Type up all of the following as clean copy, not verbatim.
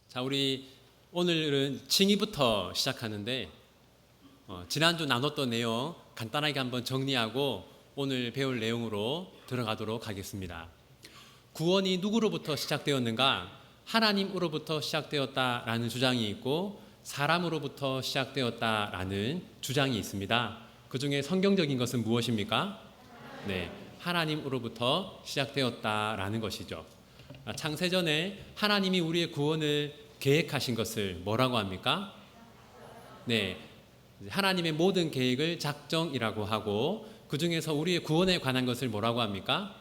자, 우리 오늘은 칭의부터 시작하는데 지난주 나눴던 내용 간단하게 한번 정리하고 오늘 배울 내용으로 들어가도록 하겠습니다. 구원이 누구로부터 시작되었는가? 하나님으로부터 시작되었다라는 주장이 있고 사람으로부터 시작되었다라는 주장이 있습니다. 그 중에 성경적인 것은 무엇입니까? 네, 하나님으로부터 시작되었다라는 것이죠. 창세전에 하나님이 우리의 구원을 계획하신 것을 뭐라고 합니까? 네, 하나님의 모든 계획을 작정이라고 하고 그 중에서 우리의 구원에 관한 것을 뭐라고 합니까?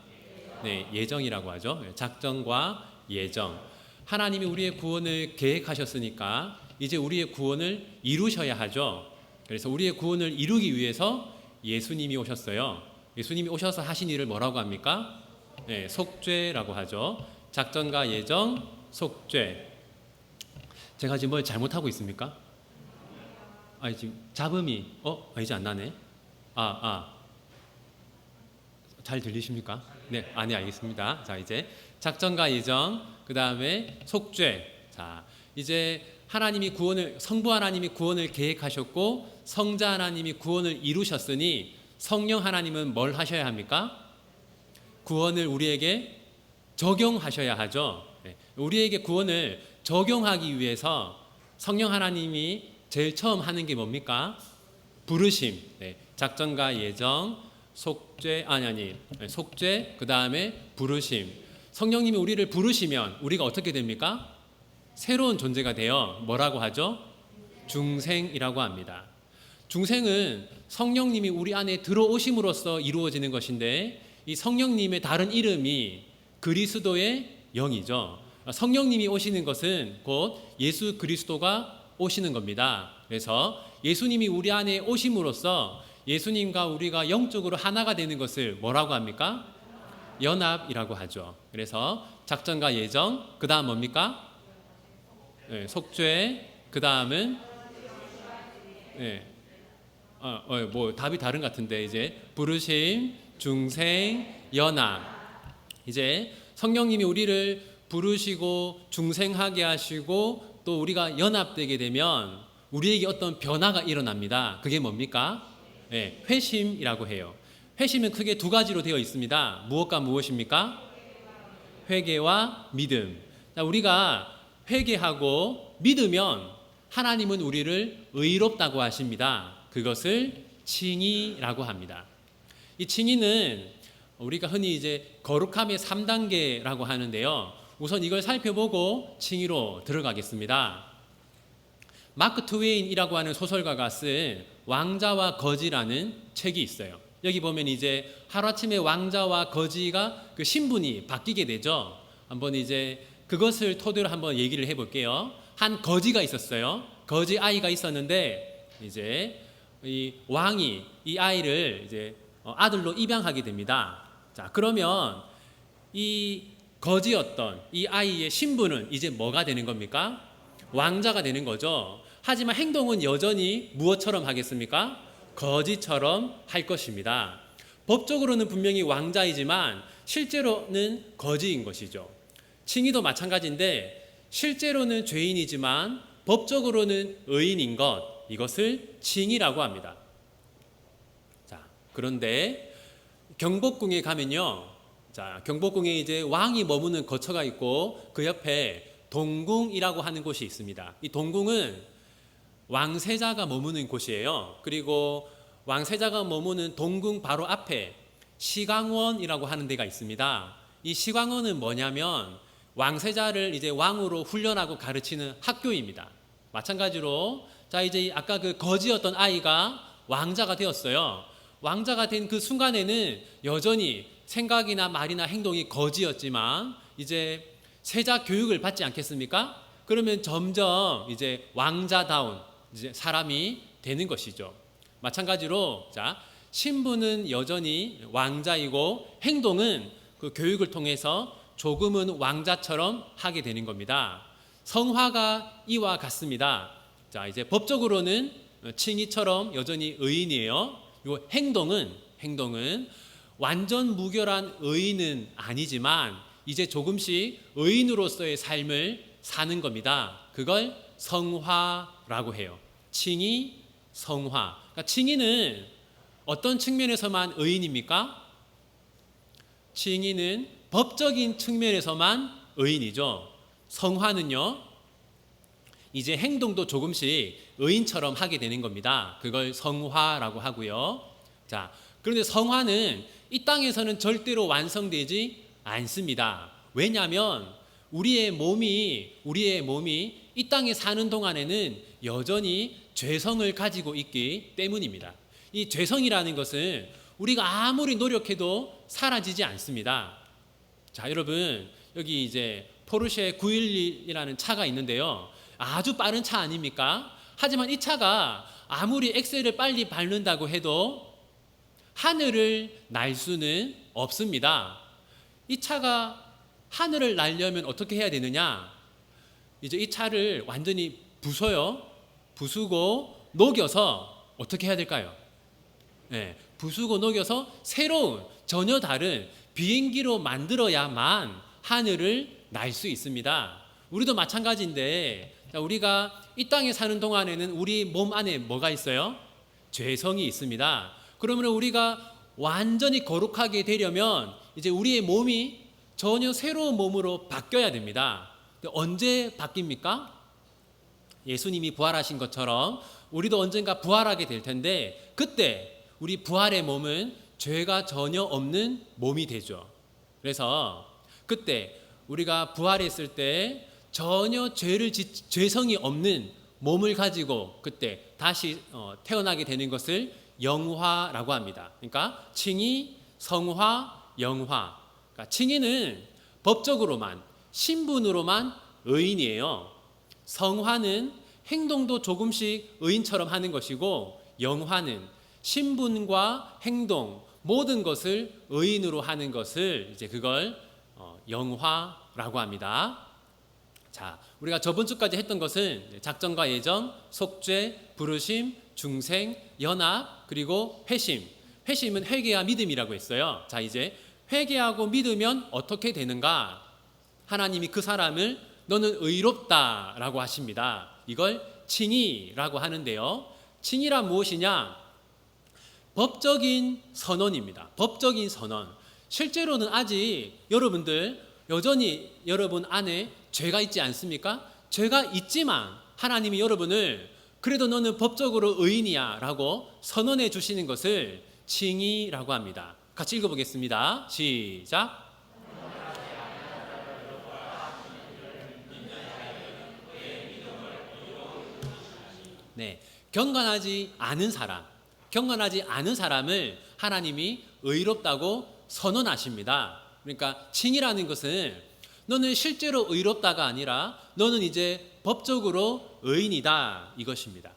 네, 예정이라고 하죠. 작정과 예정. 하나님이 우리의 구원을 계획하셨으니까 이제 우리의 구원을 이루셔야 하죠. 그래서 우리의 구원을 이루기 위해서 예수님이 오셨어요. 예수님이 오셔서 하신 일을 뭐라고 합니까? 네, 속죄라고 하죠. 작정과 예정, 속죄. 제가 지금 뭘 잘못하고 있습니까? 지금 잡음이 이제 안 나네. 잘 들리십니까? 네, 네, 알겠습니다. 자, 이제 작정과 예정, 그 다음에 속죄. 자, 이제 성부 하나님이 구원을 계획하셨고 성자 하나님이 구원을 이루셨으니 성령 하나님은 뭘 하셔야 합니까? 구원을 우리에게 적용하셔야 하죠. 우리에게 구원을 적용하기 위해서 성령 하나님이 제일 처음 하는 게 뭡니까? 부르심. 작정과 예정, 속죄, 속죄, 그 다음에 부르심. 성령님이 우리를 부르시면 우리가 어떻게 됩니까? 새로운 존재가 되어 뭐라고 하죠? 중생이라고 합니다. 중생은 성령님이 우리 안에 들어오심으로써 이루어지는 것인데 이 성령님의 다른 이름이 그리스도의 영이죠. 성령님이 오시는 것은 곧 예수 그리스도가 오시는 겁니다. 그래서 예수님이 우리 안에 오심으로써 예수님과 우리가 영적으로 하나가 되는 것을 뭐라고 합니까? 연합이라고 하죠. 그래서 작정과 예정, 그 다음 뭡니까? 속죄, 그 다음은 답이 다른 것 같은데 이제 부르심, 중생, 연합. 이제 성령님이 우리를 부르시고 중생하게 하시고 또 우리가 연합되게 되면 우리에게 어떤 변화가 일어납니다. 그게 뭡니까? 회심이라고 해요. 회심은 크게 두 가지로 되어 있습니다. 무엇과 무엇입니까? 회개와 믿음. 우리가 회개하고 믿으면 하나님은 우리를 의롭다고 하십니다. 그것을 칭의라고 합니다. 이 칭의는 우리가 흔히 이제 거룩함의 3단계라고 하는데요. 우선 이걸 살펴보고 칭의로 들어가겠습니다. 마크 트웨인이라고 하는 소설가가 쓴 왕자와 거지라는 책이 있어요. 여기 보면 이제 하루아침에 왕자와 거지가 그 신분이 바뀌게 되죠. 한번 이제 그것을 토대로 한번 얘기를 해볼게요. 한 거지가 있었어요. 거지 아이가 있었는데 이제 이 왕이 이 아이를 이제 아들로 입양하게 됩니다. 자, 그러면 이 거지였던 이 아이의 신분은 이제 뭐가 되는 겁니까? 왕자가 되는 거죠. 하지만 행동은 여전히 무엇처럼 하겠습니까? 거지처럼 할 것입니다. 법적으로는 분명히 왕자이지만 실제로는 거지인 것이죠. 칭의도 마찬가지인데 실제로는 죄인이지만 법적으로는 의인인 것, 이것을 칭의라고 합니다. 자, 그런데 경복궁에 가면요. 자, 경복궁에 이제 왕이 머무는 거처가 있고 그 옆에 동궁이라고 하는 곳이 있습니다. 이 동궁은 왕세자가 머무는 곳이에요. 그리고 왕세자가 머무는 동궁 바로 앞에 시강원이라고 하는 데가 있습니다. 이 시강원은 뭐냐면 왕세자를 이제 왕으로 훈련하고 가르치는 학교입니다. 마찬가지로 자, 이제 아까 그 거지였던 아이가 왕자가 되었어요. 왕자가 된 그 순간에는 여전히 생각이나 말이나 행동이 거지였지만 이제 세자 교육을 받지 않겠습니까? 그러면 점점 이제 왕자다운 이제 사람이 되는 것이죠. 마찬가지로 자, 신분은 여전히 왕자이고 행동은 그 교육을 통해서 조금은 왕자처럼 하게 되는 겁니다. 성화가 이와 같습니다. 자, 이제 법적으로는 칭의처럼 여전히 의인이에요. 이 행동은 완전 무결한 의인은 아니지만 이제 조금씩 의인으로서의 삶을 사는 겁니다. 그걸 성화라고 해요. 칭의, 성화. 그러니까 칭의는 어떤 측면에서만 의인입니까? 칭의는 법적인 측면에서만 의인이죠. 성화는요, 이제 행동도 조금씩 의인처럼 하게 되는 겁니다. 그걸 성화라고 하고요. 자, 그런데 성화는 이 땅에서는 절대로 완성되지 않습니다. 왜냐하면 우리의 몸이 이 땅에 사는 동안에는 여전히 죄성을 가지고 있기 때문입니다. 이 죄성이라는 것은 우리가 아무리 노력해도 사라지지 않습니다. 자, 여러분, 여기 이제 포르쉐 911이라는 차가 있는데요. 아주 빠른 차 아닙니까? 하지만 이 차가 아무리 엑셀을 빨리 밟는다고 해도 하늘을 날 수는 없습니다. 이 차가 하늘을 날려면 어떻게 해야 되느냐? 이제 이 차를 완전히 부수고 녹여서 어떻게 해야 될까요? 네, 부수고 녹여서 새로운 전혀 다른 비행기로 만들어야만 하늘을 날 수 있습니다. 우리도 마찬가지인데, 우리가 이 땅에 사는 동안에는 우리 몸 안에 뭐가 있어요? 죄성이 있습니다. 그러면 우리가 완전히 거룩하게 되려면 이제 우리의 몸이 전혀 새로운 몸으로 바뀌어야 됩니다. 언제 바뀝니까? 예수님이 부활하신 것처럼 우리도 언젠가 부활하게 될 텐데, 그때 우리 부활의 몸은 죄가 전혀 없는 몸이 되죠. 그래서 그때 우리가 부활했을 때 전혀 죄성이 없는 몸을 가지고 그때 다시 태어나게 되는 것을 영화라고 합니다. 그러니까 칭의, 성화, 영화. 그러니까 칭의는 법적으로만, 신분으로만 의인이에요. 성화는 행동도 조금씩 의인처럼 하는 것이고, 영화는 신분과 행동 모든 것을 의인으로 하는 것을 이제 그걸 영화라고 합니다. 자, 우리가 저번 주까지 했던 것은 작정과 예정, 속죄, 부르심, 중생, 연합, 그리고 회심. 회심은 회개와 믿음이라고 했어요. 자, 이제 회개하고 믿으면 어떻게 되는가? 하나님이 그 사람을 너는 의롭다라고 하십니다. 이걸 칭의라고 하는데요. 칭의란 무엇이냐? 법적인 선언입니다. 법적인 선언. 실제로는 아직 여러분들 여전히 여러분 안에 죄가 있지 않습니까? 죄가 있지만 하나님이 여러분을 그래도 너는 법적으로 의인이야 라고 선언해 주시는 것을 칭의라고 합니다. 같이 읽어보겠습니다. 시작. 네, 경건하지 않은 사람을 하나님이 의롭다고 선언하십니다. 그러니까 칭의라는 것은 너는 실제로 의롭다가 아니라 너는 이제 법적으로 의인이다 이것입니다.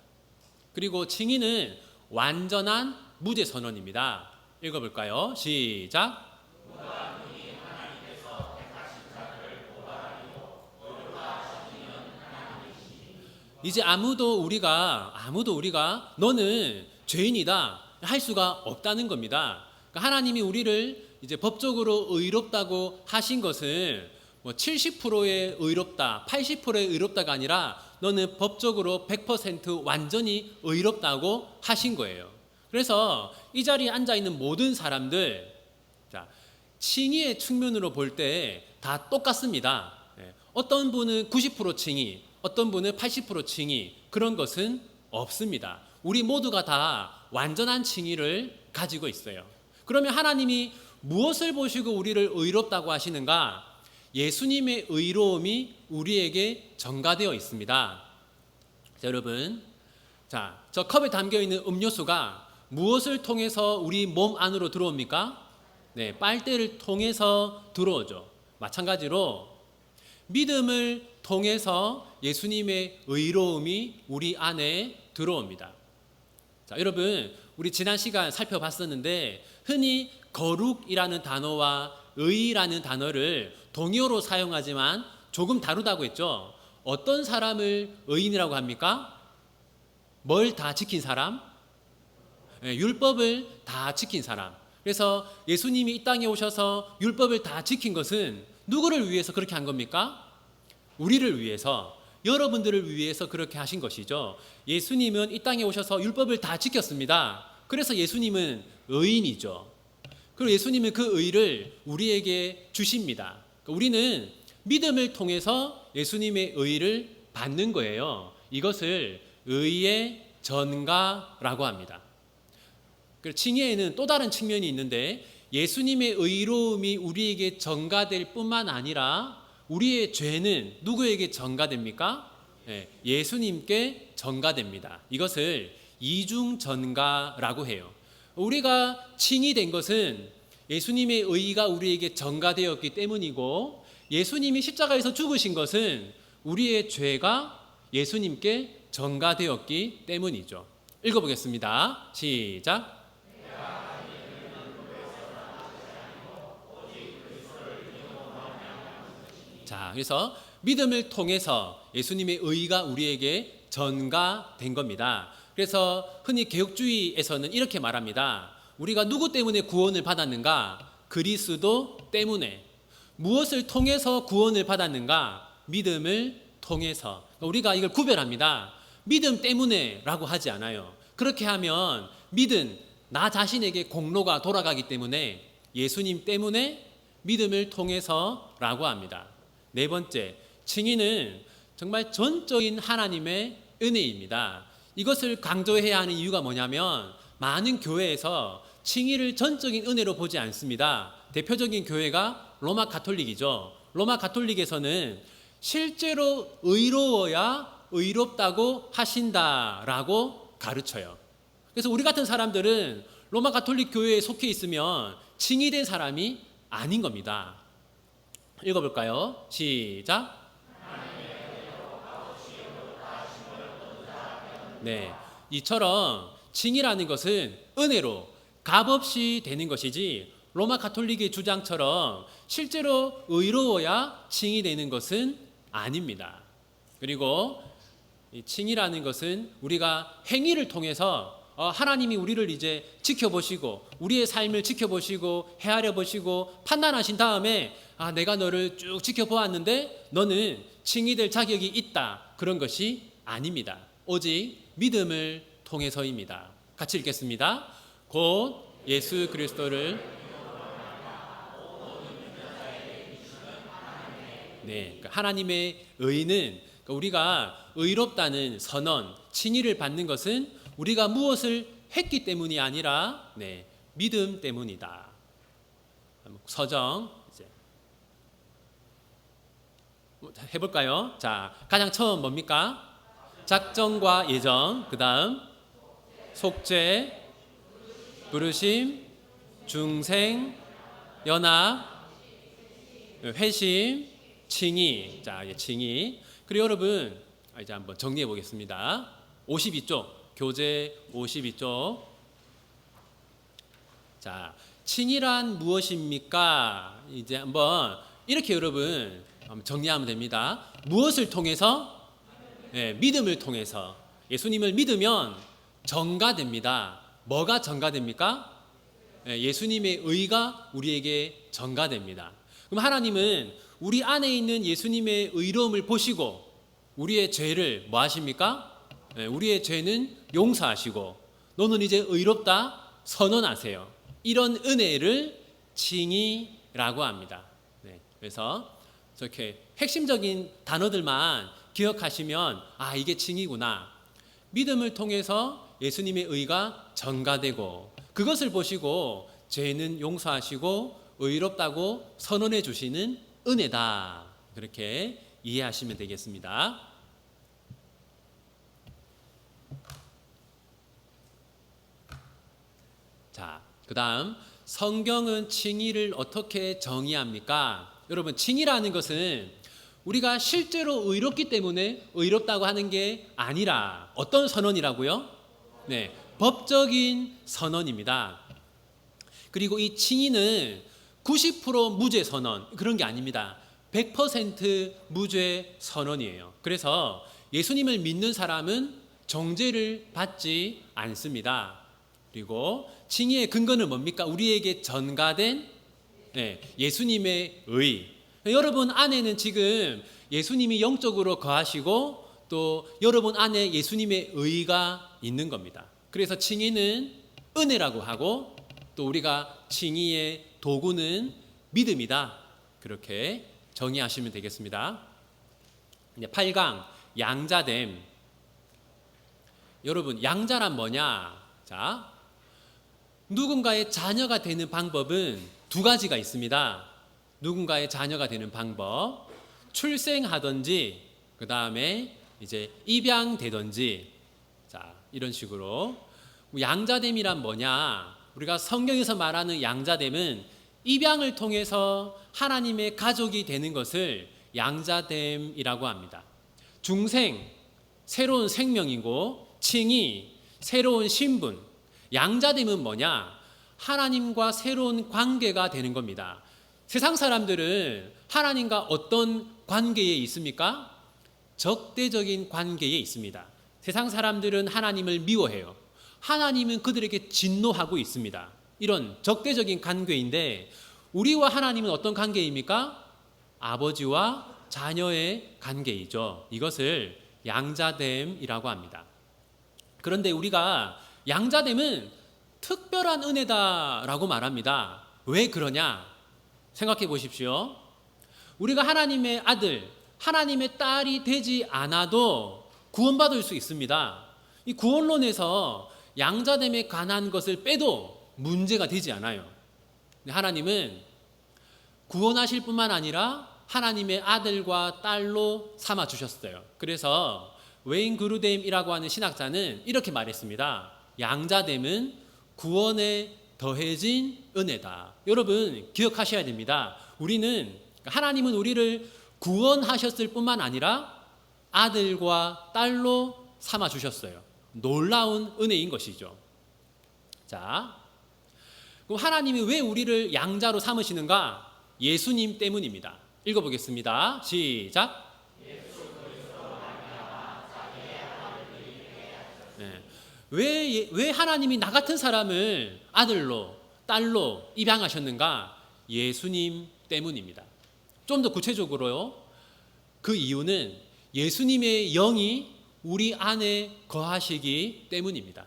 그리고 칭의는 완전한 무죄 선언입니다. 읽어볼까요? 시작. 이제 아무도 우리가 너는 죄인이다 할 수가 없다는 겁니다. 그러니까 하나님이 우리를 이제 법적으로 의롭다고 하신 것은 뭐 70%의 의롭다, 80%의 의롭다가 아니라 너는 법적으로 100% 완전히 의롭다고 하신 거예요. 그래서 이 자리에 앉아 있는 모든 사람들, 자, 칭의의 측면으로 볼 때 다 똑같습니다. 어떤 분은 90% 칭의, 어떤 분은 80% 칭의, 그런 것은 없습니다. 우리 모두가 다 완전한 칭의를 가지고 있어요. 그러면 하나님이 무엇을 보시고 우리를 의롭다고 하시는가? 예수님의 의로움이 우리에게 전가되어 있습니다. 자, 여러분, 자, 저 컵에 담겨 있는 음료수가 무엇을 통해서 우리 몸 안으로 들어옵니까? 네, 빨대를 통해서 들어오죠. 마찬가지로 믿음을 통해서 예수님의 의로움이 우리 안에 들어옵니다. 자, 여러분, 우리 지난 시간 살펴봤었는데 흔히 거룩이라는 단어와 의라는 단어를 동의어로 사용하지만 조금 다르다고 했죠. 어떤 사람을 의인이라고 합니까? 뭘 다 지킨 사람? 율법을 다 지킨 사람. 그래서 예수님이 이 땅에 오셔서 율법을 다 지킨 것은 누구를 위해서 그렇게 한 겁니까? 우리를 위해서, 여러분들을 위해서 그렇게 하신 것이죠. 예수님은 이 땅에 오셔서 율법을 다 지켰습니다. 그래서 예수님은 의인이죠. 그리고 예수님은 그 의를 우리에게 주십니다. 우리는 믿음을 통해서 예수님의 의를 받는 거예요. 이것을 의의 전가라고 합니다. 칭의에는 또 다른 측면이 있는데, 예수님의 의로움이 우리에게 전가될 뿐만 아니라 우리의 죄는 누구에게 전가됩니까? 예수님께 전가됩니다. 이것을 이중 전가라고 해요. 우리가 칭의된 것은 예수님의 의가 우리에게 전가되었기 때문이고, 예수님이 십자가에서 죽으신 것은 우리의 죄가 예수님께 전가되었기 때문이죠. 읽어보겠습니다. 시작. 자, 그래서 믿음을 통해서 예수님의 의가 우리에게 전가된 겁니다. 그래서 흔히 개혁주의에서는 이렇게 말합니다. 우리가 누구 때문에 구원을 받았는가? 그리스도 때문에. 무엇을 통해서 구원을 받았는가? 믿음을 통해서. 우리가 이걸 구별합니다. 믿음 때문에 라고 하지 않아요. 그렇게 하면 믿음, 나 자신에게 공로가 돌아가기 때문에 예수님 때문에 믿음을 통해서 라고 합니다. 네 번째, 칭의는 정말 전적인 하나님의 은혜입니다. 이것을 강조해야 하는 이유가 뭐냐면, 많은 교회에서 칭의를 전적인 은혜로 보지 않습니다. 대표적인 교회가 로마 가톨릭이죠. 로마 가톨릭에서는 실제로 의로워야 의롭다고 하신다라고 가르쳐요. 그래서 우리 같은 사람들은 로마 가톨릭 교회에 속해 있으면 칭의된 사람이 아닌 겁니다. 읽어볼까요? 시작. 네, 이처럼 칭의라는 것은 은혜로 값없이 되는 것이지, 로마 가톨릭의 주장처럼 실제로 의로워야 칭의되는 것은 아닙니다. 그리고 이 칭의라는 것은 우리가 행위를 통해서 하나님이 우리를 이제 지켜보시고 우리의 삶을 지켜보시고 헤아려 보시고 판단하신 다음에 내가 너를 쭉 지켜보았는데 너는 칭의될 자격이 있다, 그런 것이 아닙니다. 오직 믿음을 통해서입니다. 같이 읽겠습니다. 곧 예수 그리스도를, 네, 하나님의 의는, 우리가 의롭다는 선언, 칭의를 받는 것은 우리가 무엇을 했기 때문이 아니라 믿음 때문이다. 서정 이제 해볼까요? 자, 가장 처음 뭡니까? 작정과 예정, 그 다음 속죄, 부르심, 중생, 연합, 회심, 칭의. 자, 칭의. 그리고 여러분 이제 한번 정리해 보겠습니다. 52쪽, 교재 52쪽. 자, 칭의란 무엇입니까? 이제 한번 이렇게 여러분 정리하면 됩니다. 무엇을 통해서? 믿음을 통해서. 예수님을 믿으면 전가됩니다. 뭐가 전가됩니까? 예수님의 의가 우리에게 전가됩니다. 그럼 하나님은 우리 안에 있는 예수님의 의로움을 보시고 우리의 죄를 뭐 하십니까? 우리의 죄는 용서하시고 너는 이제 의롭다 선언하세요. 이런 은혜를 칭의라고 합니다. 그래서 저렇게 핵심적인 단어들만 기억하시면 이게 칭의구나. 믿음을 통해서 예수님의 의가 전가되고 그것을 보시고 죄는 용서하시고 의롭다고 선언해 주시는 은혜다. 그렇게 이해하시면 되겠습니다. 자, 그 다음 성경은 칭의를 어떻게 정의합니까? 여러분, 칭의라는 것은 우리가 실제로 의롭기 때문에 의롭다고 하는 게 아니라 어떤 선언이라고요? 법적인 선언입니다. 그리고 이 칭의는 90% 무죄 선언, 그런 게 아닙니다. 100% 무죄 선언이에요. 그래서 예수님을 믿는 사람은 정죄를 받지 않습니다. 그리고 칭의의 근거는 뭡니까? 우리에게 전가된 예수님의 의. 여러분 안에는 지금 예수님이 영적으로 거하시고 또 여러분 안에 예수님의 의가 있는 겁니다. 그래서 칭의는 은혜라고 하고 또 우리가 칭의의 도구는 믿음이다. 그렇게 정의하시면 되겠습니다. 이제 8강 양자됨. 여러분 양자란 뭐냐? 자, 누군가의 자녀가 되는 방법은 두 가지가 있습니다. 누군가의 자녀가 되는 방법, 출생하든지 그 다음에 이제 입양되든지, 자 이런 식으로. 양자됨이란 뭐냐? 우리가 성경에서 말하는 양자됨은 입양을 통해서 하나님의 가족이 되는 것을 양자됨이라고 합니다. 중생, 새로운 생명이고 칭의, 새로운 신분. 양자됨은 뭐냐? 하나님과 새로운 관계가 되는 겁니다. 세상 사람들은 하나님과 어떤 관계에 있습니까? 적대적인 관계에 있습니다. 세상 사람들은 하나님을 미워해요. 하나님은 그들에게 진노하고 있습니다. 이런 적대적인 관계인데 우리와 하나님은 어떤 관계입니까? 아버지와 자녀의 관계이죠. 이것을 양자됨이라고 합니다. 그런데 우리가 양자됨은 특별한 은혜다라고 말합니다. 왜 그러냐? 생각해 보십시오. 우리가 하나님의 아들, 하나님의 딸이 되지 않아도 구원받을 수 있습니다. 이 구원론에서 양자됨에 관한 것을 빼도 문제가 되지 않아요. 하나님은 구원하실 뿐만 아니라 하나님의 아들과 딸로 삼아 주셨어요. 그래서 웨인 그루뎀이라고 하는 신학자는 이렇게 말했습니다. 양자됨은 구원에 더해진 은혜다. 여러분 기억하셔야 됩니다. 하나님은 우리를 구원하셨을 뿐만 아니라 아들과 딸로 삼아 주셨어요. 놀라운 은혜인 것이죠. 자, 그럼 하나님이 왜 우리를 양자로 삼으시는가? 예수님 때문입니다. 읽어보겠습니다. 시작. 네. 왜 하나님이 나 같은 사람을 아들로 딸로 입양하셨는가? 예수님 때문입니다. 좀 더 구체적으로요. 그 이유는 예수님의 영이 우리 안에 거하시기 때문입니다.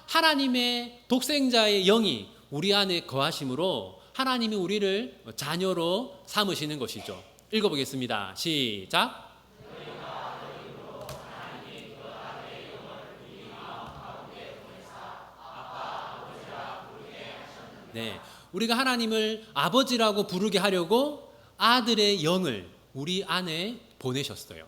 하나님의 독생자의 영이 우리 안에 거하심으로 하나님이 우리를 자녀로 삼으시는 것이죠. 읽어보겠습니다. 시작. 네, 우리가 하나님을 아버지라고 부르게 하려고 아들의 영을 우리 안에 보내셨어요.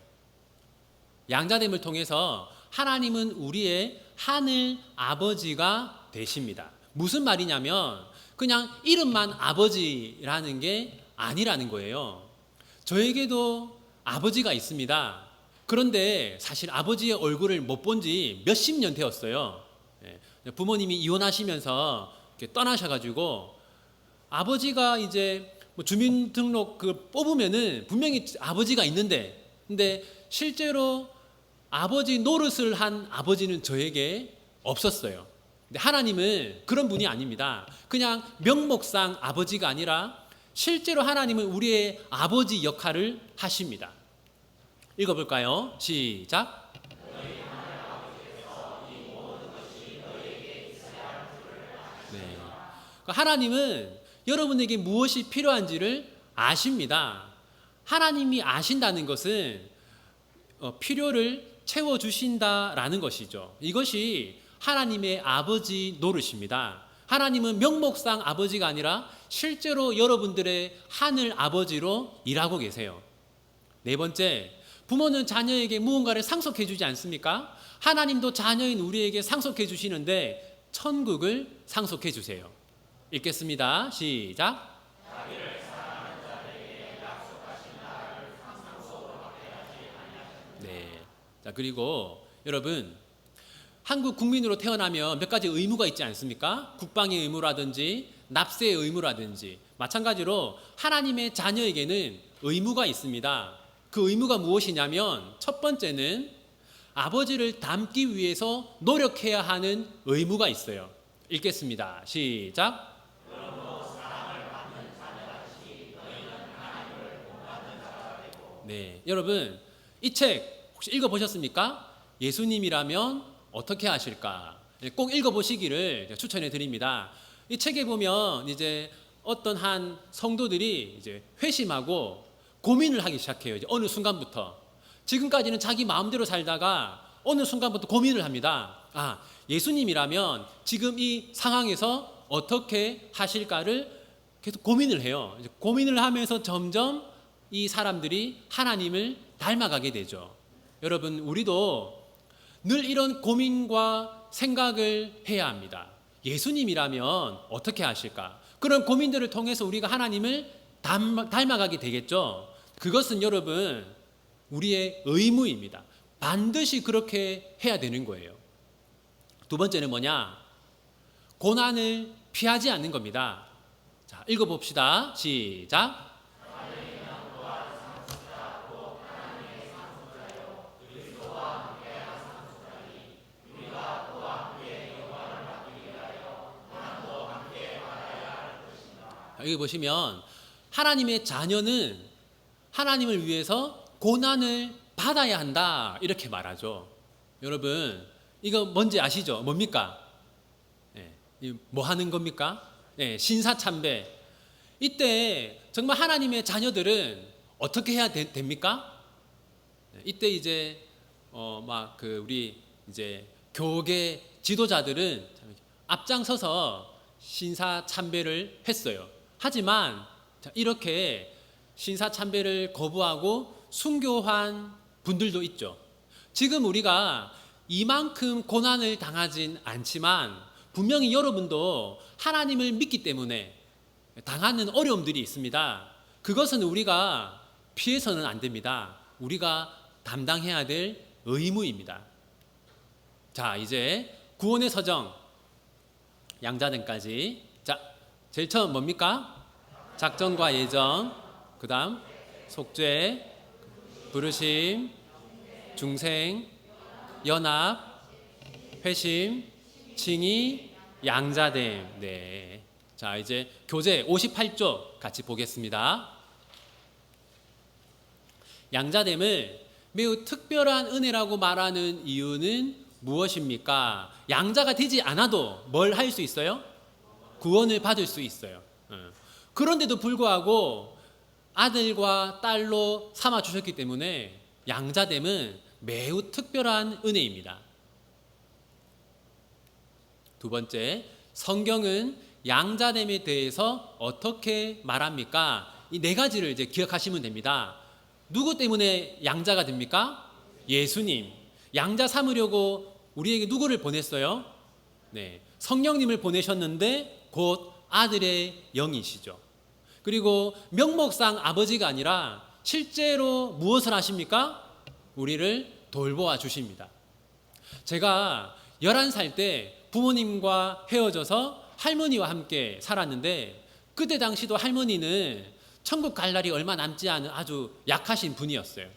양자됨을 통해서 하나님은 우리의 하늘 아버지가 되십니다. 무슨 말이냐면 그냥 이름만 아버지라는 게 아니라는 거예요. 저에게도 아버지가 있습니다. 그런데 사실 아버지의 얼굴을 못 본 지 몇십 년 되었어요. 부모님이 이혼하시면서 떠나셔가지고 아버지가 이제 주민등록 뽑으면은 분명히 아버지가 있는데, 근데 실제로 아버지 노릇을 한 아버지는 저에게 없었어요. 근데 하나님은 그런 분이 아닙니다. 그냥 명목상 아버지가 아니라 실제로 하나님은 우리의 아버지 역할을 하십니다. 읽어볼까요? 시작. 네. 하나님은 여러분에게 무엇이 필요한지를 아십니다. 하나님이 아신다는 것은 필요를 채워주신다라는 것이죠. 이것이 하나님의 아버지 노릇입니다. 하나님은 명목상 아버지가 아니라 실제로 여러분들의 하늘 아버지로 일하고 계세요. 네 번째, 부모는 자녀에게 무언가를 상속해 주지 않습니까? 하나님도 자녀인 우리에게 상속해 주시는데 천국을 상속해 주세요. 읽겠습니다. 시작. 네. 자, 그리고 여러분, 한국 국민으로 태어나면 몇 가지 의무가 있지 않습니까? 국방의 의무라든지 납세의 의무라든지, 마찬가지로 하나님의 자녀에게는 의무가 있습니다. 그 의무가 무엇이냐면 첫 번째는 아버지를 닮기 위해서 노력해야 하는 의무가 있어요. 읽겠습니다. 시작. 네, 여러분 이 책 혹시 읽어보셨습니까? 예수님이라면 어떻게 하실까? 꼭 읽어보시기를 추천해 드립니다. 이 책에 보면 이제 어떤 한 성도들이 이제 회심하고 고민을 하기 시작해요. 이제 어느 순간부터 지금까지는 자기 마음대로 살다가 어느 순간부터 고민을 합니다. 아, 예수님이라면 지금 이 상황에서 어떻게 하실까를 계속 고민을 해요. 이제 고민을 하면서 점점 이 사람들이 하나님을 닮아가게 되죠. 여러분, 우리도 늘 이런 고민과 생각을 해야 합니다. 예수님이라면 어떻게 하실까? 그런 고민들을 통해서 우리가 하나님을 닮아가게 되겠죠. 그것은 여러분, 우리의 의무입니다. 반드시 그렇게 해야 되는 거예요. 두 번째는 뭐냐? 고난을 피하지 않는 겁니다. 자, 읽어봅시다. 시작. 여기 보시면 하나님의 자녀는 하나님을 위해서 고난을 받아야 한다 이렇게 말하죠. 여러분 이거 뭔지 아시죠? 뭡니까? 뭐 하는 겁니까? 신사참배. 이때 정말 하나님의 자녀들은 어떻게 해야 됩니까? 이때 이제 막 우리 이제 교계 지도자들은 앞장서서 신사참배를 했어요. 하지만 이렇게 신사참배를 거부하고 순교한 분들도 있죠. 지금 우리가 이만큼 고난을 당하진 않지만 분명히 여러분도 하나님을 믿기 때문에 당하는 어려움들이 있습니다. 그것은 우리가 피해서는 안 됩니다. 우리가 담당해야 될 의무입니다. 자, 이제 구원의 서정 양자됨까지. 자, 제일 처음 뭡니까? 작전과 예정, 그 다음 속죄, 부르심, 중생, 연합, 회심, 칭의, 양자됨. 네. 자, 이제 교재 58조 같이 보겠습니다. 양자됨을 매우 특별한 은혜라고 말하는 이유는 무엇입니까? 양자가 되지 않아도 뭘 할 수 있어요? 구원을 받을 수 있어요. 그런데도 불구하고 아들과 딸로 삼아 주셨기 때문에 양자됨은 매우 특별한 은혜입니다. 두 번째, 성경은 양자됨에 대해서 어떻게 말합니까? 이 네 가지를 이제 기억하시면 됩니다. 누구 때문에 양자가 됩니까? 예수님. 양자 삼으려고 우리에게 누구를 보냈어요? 네, 성령님을 보내셨는데 곧 아들의 영이시죠. 그리고 명목상 아버지가 아니라 실제로 무엇을 하십니까? 우리를 돌보아 주십니다. 제가 11살 때 부모님과 헤어져서 할머니와 함께 살았는데 그때 당시도 할머니는 천국 갈 날이 얼마 남지 않은 아주 약하신 분이었어요.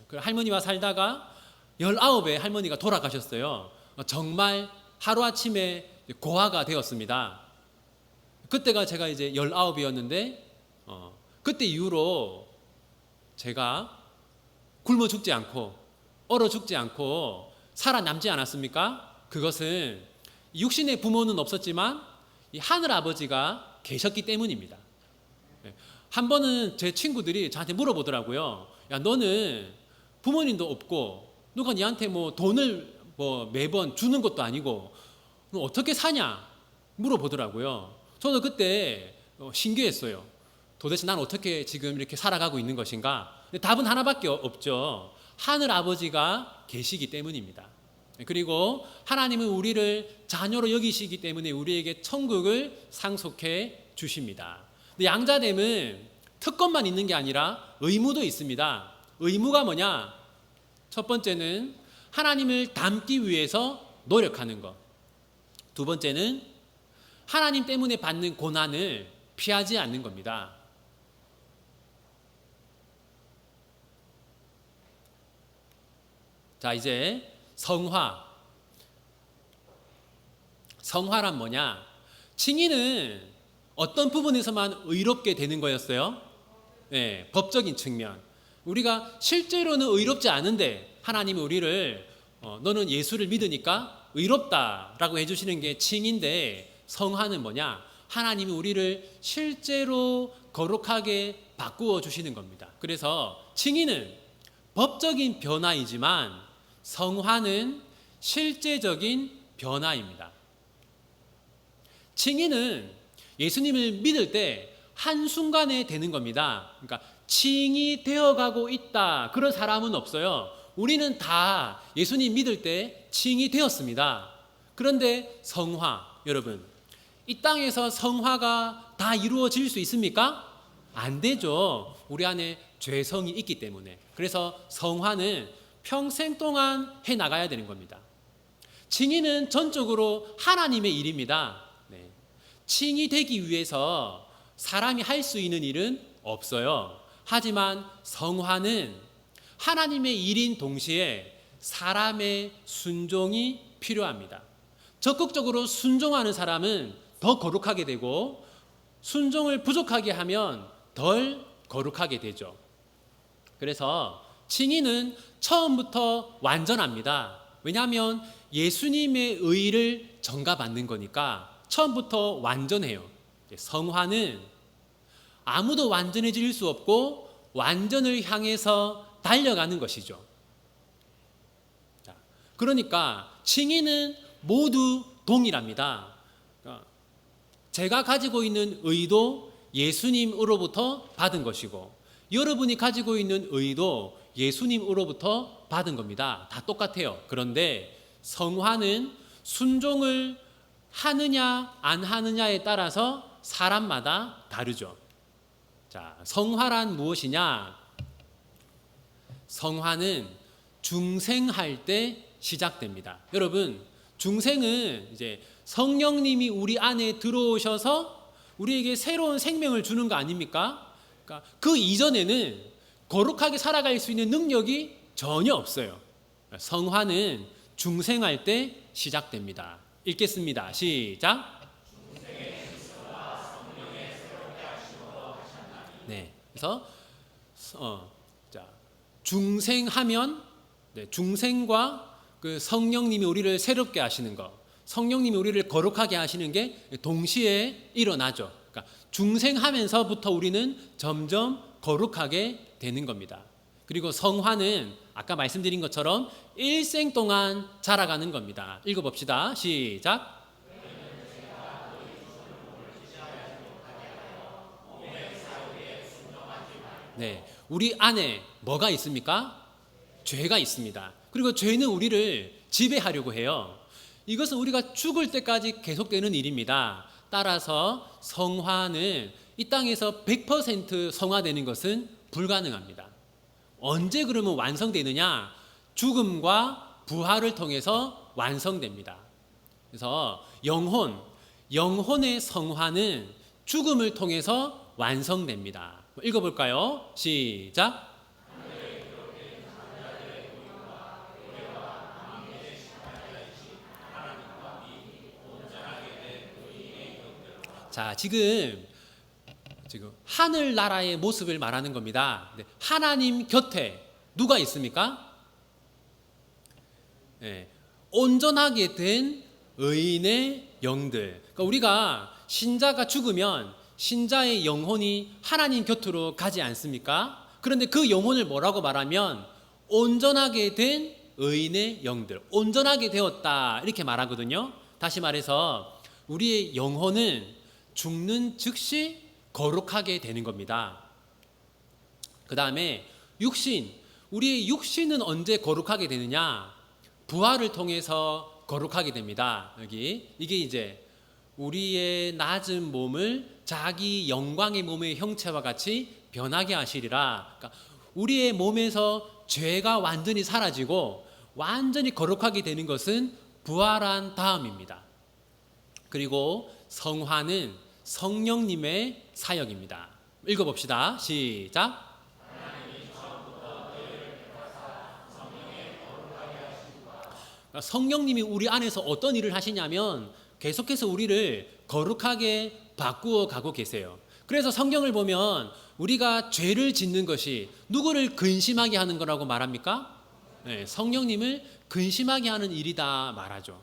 그 할머니와 살다가 19에 할머니가 돌아가셨어요. 정말 하루아침에 고아가 되었습니다. 그때가 제가 이제 19이었는데 그때 이후로 제가 굶어 죽지 않고 얼어 죽지 않고 살아남지 않았습니까? 그것은 육신의 부모는 없었지만 이 하늘 아버지가 계셨기 때문입니다. 한 번은 제 친구들이 저한테 물어보더라고요. 야, 너는 부모님도 없고 누가 니한테 뭐 돈을 뭐 매번 주는 것도 아니고 너 어떻게 사냐 물어보더라고요. 저도 그때 신기했어요. 도대체 난 어떻게 지금 이렇게 살아가고 있는 것인가? 답은 하나밖에 없죠. 하늘 아버지가 계시기 때문입니다. 그리고 하나님은 우리를 자녀로 여기시기 때문에 우리에게 천국을 상속해 주십니다. 양자됨은 특권만 있는 게 아니라 의무도 있습니다. 의무가 뭐냐? 첫 번째는 하나님을 닮기 위해서 노력하는 것. 두 번째는 하나님 때문에 받는 고난을 피하지 않는 겁니다. 자, 이제 성화란 뭐냐? 칭의는 어떤 부분에서만 의롭게 되는 거였어요? 네, 법적인 측면. 우리가 실제로는 의롭지 않은데 하나님이 우리를 너는 예수를 믿으니까 의롭다라고 해주시는 게 칭인데, 성화는 뭐냐? 하나님이 우리를 실제로 거룩하게 바꾸어 주시는 겁니다. 그래서 칭의는 법적인 변화이지만 성화는 실제적인 변화입니다. 칭의는 예수님을 믿을 때 한순간에 되는 겁니다. 그러니까 칭이 되어가고 있다, 그런 사람은 없어요. 우리는 다 예수님 믿을 때 칭이 되었습니다. 그런데 성화, 여러분, 이 땅에서 성화가 다 이루어질 수 있습니까? 안 되죠. 우리 안에 죄성이 있기 때문에. 그래서 성화는 평생 동안 해나가야 되는 겁니다. 칭의는 전적으로 하나님의 일입니다. 네. 칭이 되기 위해서 사람이 할 수 있는 일은 없어요. 하지만 성화는 하나님의 일인 동시에 사람의 순종이 필요합니다. 적극적으로 순종하는 사람은 더 거룩하게 되고, 순종을 부족하게 하면 덜 거룩하게 되죠. 그래서 칭의는 처음부터 완전합니다. 왜냐하면 예수님의 의를 전가받는 거니까 처음부터 완전해요. 성화는 아무도 완전해질 수 없고 완전을 향해서 달려가는 것이죠. 그러니까 칭의는 모두 동일합니다. 제가 가지고 있는 의도 예수님으로부터 받은 것이고, 여러분이 가지고 있는 의도 예수님으로부터 받은 겁니다. 다 똑같아요. 그런데 성화는 순종을 하느냐 안 하느냐에 따라서 사람마다 다르죠. 자, 성화란 무엇이냐? 성화는 중생할 때 시작됩니다. 여러분, 중생은 이제 성령님이 우리 안에 들어오셔서 우리에게 새로운 생명을 주는 거 아닙니까? 그러니까 그 이전에는 거룩하게 살아갈 수 있는 능력이 전혀 없어요. 성화는 중생할 때 시작됩니다. 읽겠습니다. 시작. 네, 그래서 중생하면, 네, 중생과 그 성령님이 우리를 새롭게 하시는 것, 성령님이 우리를 거룩하게 하시는 게 동시에 일어나죠. 그러니까 중생하면서부터 우리는 점점 거룩하게 되는 겁니다. 그리고 성화는 아까 말씀드린 것처럼 일생 동안 자라가는 겁니다. 읽어봅시다. 시작. 네, 우리 안에 뭐가 있습니까? 죄가 있습니다. 그리고 죄는 우리를 지배하려고 해요. 이것은 우리가 죽을 때까지 계속되는 일입니다. 따라서 성화는 이 땅에서 100% 성화되는 것은 불가능합니다. 언제 그러면 완성되느냐? 죽음과 부활을 통해서 완성됩니다. 그래서 영혼의 성화는 죽음을 통해서 완성됩니다. 읽어볼까요? 시작. 자, 지금 하늘나라의 모습을 말하는 겁니다. 하나님 곁에 누가 있습니까? 네, 온전하게 된 의인의 영들. 그러니까 우리가 신자가 죽으면 신자의 영혼이 하나님 곁으로 가지 않습니까? 그런데 그 영혼을 뭐라고 말하면 온전하게 된 의인의 영들, 온전하게 되었다, 이렇게 말하거든요. 다시 말해서 우리의 영혼은 죽는 즉시 거룩하게 되는 겁니다. 그 다음에 육신, 우리의 육신은 언제 거룩하게 되느냐? 부활을 통해서 거룩하게 됩니다. 여기 이게 이제 우리의 낮은 몸을 자기 영광의 몸의 형체와 같이 변하게 하시리라. 그러니까 우리의 몸에서 죄가 완전히 사라지고 완전히 거룩하게 되는 것은 부활한 다음입니다. 그리고 성화는 성령님의 사역입니다. 읽어봅시다. 시작. 성령님이 우리 안에서 어떤 일을 하시냐면 계속해서 우리를 거룩하게 바꾸어 가고 계세요. 그래서 성경을 보면 우리가 죄를 짓는 것이 누구를 근심하게 하는 거라고 말합니까? 네, 성령님을 근심하게 하는 일이다 말하죠.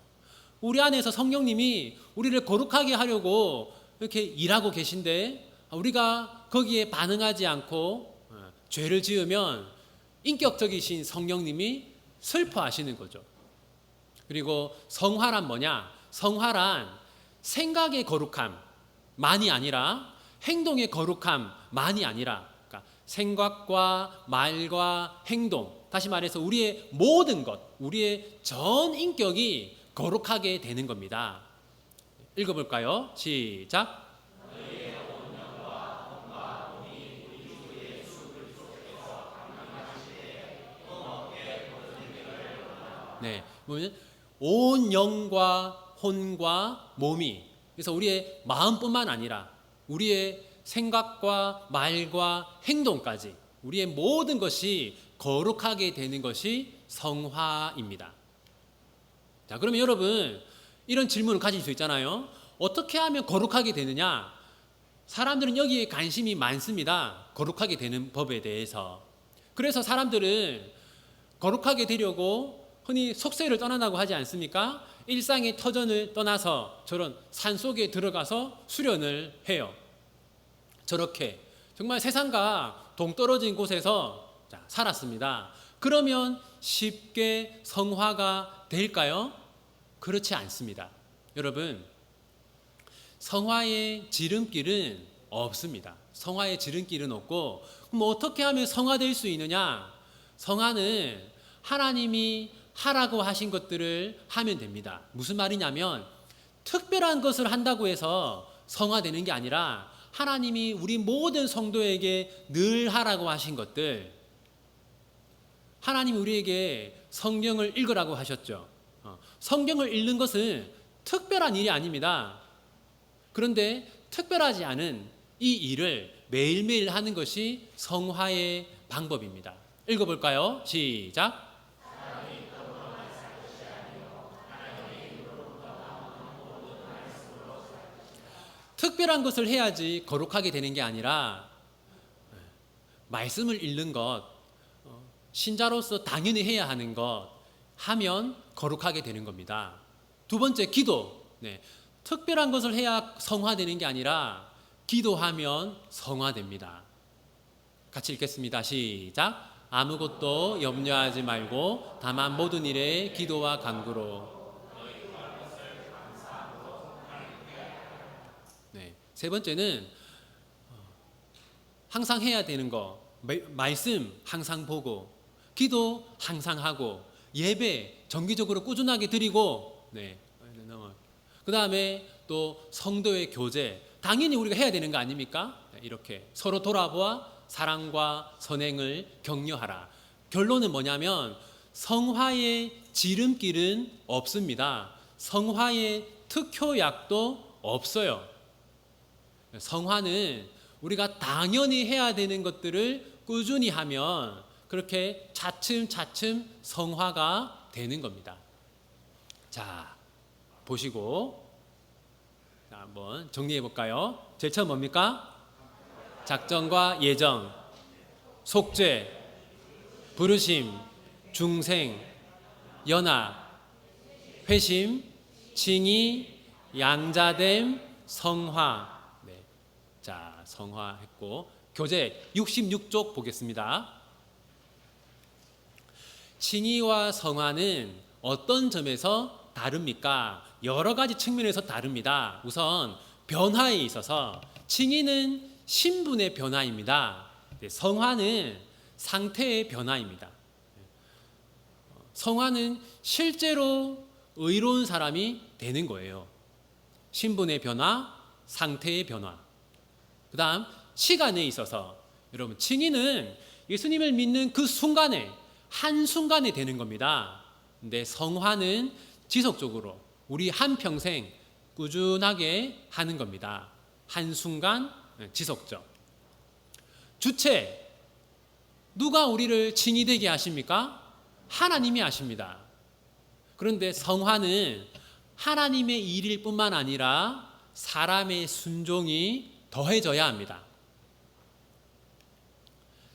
우리 안에서 성령님이 우리를 거룩하게 하려고 이렇게 일하고 계신데 우리가 거기에 반응하지 않고 죄를 지으면 인격적이신 성령님이 슬퍼하시는 거죠. 그리고 성화란 뭐냐? 성화란 생각의 거룩함만이 아니라 행동의 거룩함만이 아니라 그러니까 생각과 말과 행동, 다시 말해서 우리의 모든 것, 우리의 전 인격이 거룩하게 되는 겁니다. 읽어볼까요? 시작. 네, 보면 온 영과 혼과 몸이, 그래서 우리의 마음뿐만 아니라 우리의 생각과 말과 행동까지 우리의 모든 것이 거룩하게 되는 것이 성화입니다. 자, 그러면 여러분 이런 질문을 가질 수 있잖아요. 어떻게 하면 거룩하게 되느냐? 사람들은 여기에 관심이 많습니다. 거룩하게 되는 법에 대해서. 그래서 사람들은 거룩하게 되려고 흔히 속세를 떠난다고 하지 않습니까? 일상의 터전을 떠나서 저런 산속에 들어가서 수련을 해요. 저렇게 정말 세상과 동떨어진 곳에서 살았습니다. 그러면 쉽게 성화가 될까요? 그렇지 않습니다. 여러분, 성화의 지름길은 없습니다. 성화의 지름길은 없고, 그럼 어떻게 하면 성화될 수 있느냐? 성화는 하나님이 하라고 하신 것들을 하면 됩니다. 무슨 말이냐면 특별한 것을 한다고 해서 성화되는 게 아니라 하나님이 우리 모든 성도에게 늘 하라고 하신 것들, 하나님이 우리에게 성경을 읽으라고 하셨죠. 성경을 읽는 것은 특별한 일이 아닙니다. 그런데 특별하지 않은 이 일을 매일매일 하는 것이 성화의 방법입니다. 읽어볼까요? 시작. 특별한 것을 해야지 거룩하게 되는 게 아니라 말씀을 읽는 것, 신자로서 당연히 해야 하는 것 하면 거룩하게 되는 겁니다. 두 번째, 기도. 네, 특별한 것을 해야 성화되는 게 아니라 기도하면 성화됩니다. 같이 읽겠습니다. 시작. 아무것도 염려하지 말고 다만 모든 일에 기도와 간구로. 네, 세 번째는 항상 해야 되는 거, 말씀 항상 보고, 기도 항상 하고, 예배 정기적으로 꾸준하게 드리고, 네, 그 다음에 또 성도의 교제 당연히 우리가 해야 되는 거 아닙니까? 이렇게 서로 돌아보아 사랑과 선행을 격려하라. 결론은 뭐냐면 성화의 지름길은 없습니다. 성화의 특효약도 없어요. 성화는 우리가 당연히 해야 되는 것들을 꾸준히 하면 그렇게 차츰차츰 성화가 되는 겁니다. 자, 보시고 한번 정리해 볼까요? 제일 처음 뭡니까? 작정과 예정, 속죄, 부르심, 중생, 연합, 회심, 칭의, 양자됨, 성화. 네. 자, 성화했고 교재 66쪽 보겠습니다. 칭의와 성화는 어떤 점에서 다릅니까? 여러 가지 측면에서 다릅니다. 우선 변화에 있어서 칭의는 신분의 변화입니다. 성화는 상태의 변화입니다. 성화는 실제로 의로운 사람이 되는 거예요. 신분의 변화, 상태의 변화. 그 다음 시간에 있어서 여러분 칭의는 예수님을 믿는 그 순간에 한순간에 되는 겁니다. 근데 성화는 지속적으로 우리 한평생 꾸준하게 하는 겁니다. 한순간 지속적. 주체, 누가 우리를 칭의되게 하십니까? 하나님이 하십니다. 그런데 성화는 하나님의 일일 뿐만 아니라 사람의 순종이 더해져야 합니다.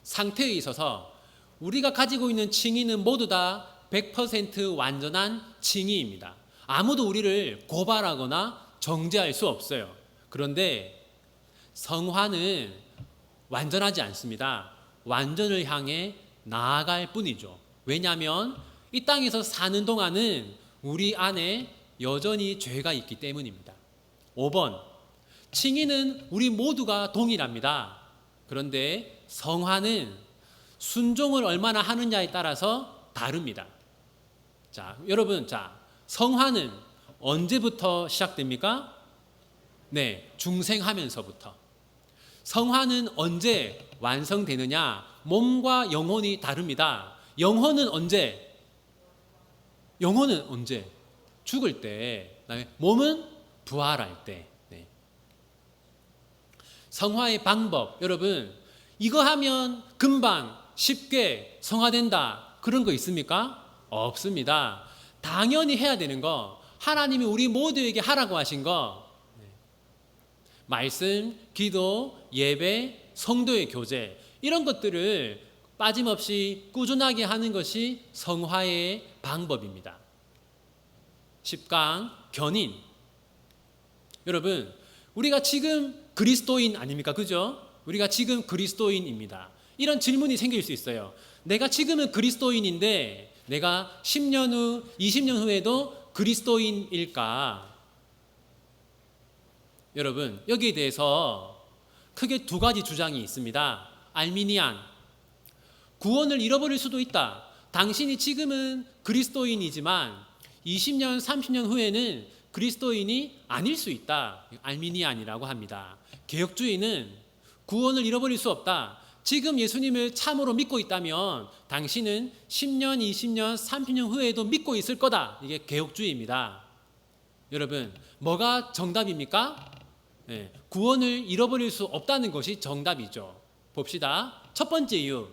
상태에 있어서 우리가 가지고 있는 칭의는 모두 다 100% 완전한 칭의입니다. 아무도 우리를 고발하거나 정죄할 수 없어요. 그런데 성화는 완전하지 않습니다. 완전을 향해 나아갈 뿐이죠. 왜냐하면 이 땅에서 사는 동안은 우리 안에 여전히 죄가 있기 때문입니다. 5번, 칭의는 우리 모두가 동일합니다. 그런데 성화는 순종을 얼마나 하느냐에 따라서 다릅니다. 자, 여러분, 성화는 언제부터 시작됩니까? 네, 중생하면서부터. 성화는 언제 완성되느냐? 몸과 영혼이 다릅니다. 영혼은 언제? 죽을 때. 그다음에 몸은 부활할 때. 네. 성화의 방법, 여러분, 이거 하면 금방 쉽게 성화된다, 그런 거 있습니까? 없습니다. 당연히 해야 되는 거, 하나님이 우리 모두에게 하라고 하신 거, 말씀, 기도, 예배, 성도의 교제, 이런 것들을 빠짐없이 꾸준하게 하는 것이 성화의 방법입니다. 10강 견인. 여러분, 우리가 지금 그리스도인 아닙니까? 그죠? 우리가 지금 그리스도인입니다. 이런 질문이 생길 수 있어요. 내가 지금은 그리스도인인데 내가 10년 후, 20년 후에도 그리스도인일까? 여러분, 여기에 대해서 크게 두 가지 주장이 있습니다. 알미니안, 구원을 잃어버릴 수도 있다. 당신이 지금은 그리스도인이지만 20년, 30년 후에는 그리스도인이 아닐 수 있다. 알미니안이라고 합니다. 개혁주의는 구원을 잃어버릴 수 없다. 지금 예수님을 참으로 믿고 있다면 당신은 10년, 20년, 30년 후에도 믿고 있을 거다. 이게 개혁주의입니다. 여러분, 뭐가 정답입니까? 네, 구원을 잃어버릴 수 없다는 것이 정답이죠. 봅시다. 첫 번째 이유,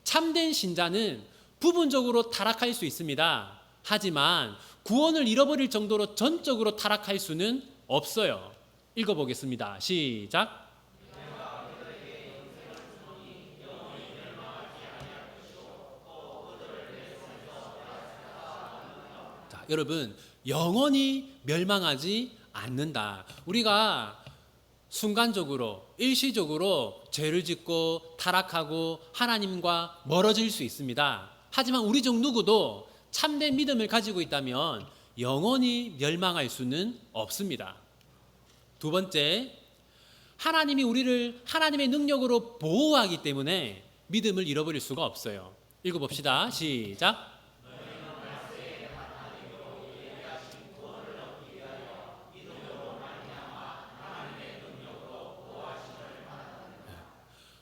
참된 신자는 부분적으로 타락할 수 있습니다. 하지만 구원을 잃어버릴 정도로 전적으로 타락할 수는 없어요. 읽어보겠습니다. 시작. 자, 여러분, 영원히 멸망하지 않는다. 우리가 순간적으로, 일시적으로 죄를 짓고 타락하고 하나님과 멀어질 수 있습니다. 하지만 우리 중 누구도 참된 믿음을 가지고 있다면 영원히 멸망할 수는 없습니다. 두 번째, 하나님이 우리를 하나님의 능력으로 보호하기 때문에 믿음을 잃어버릴 수가 없어요. 읽어봅시다. 시작.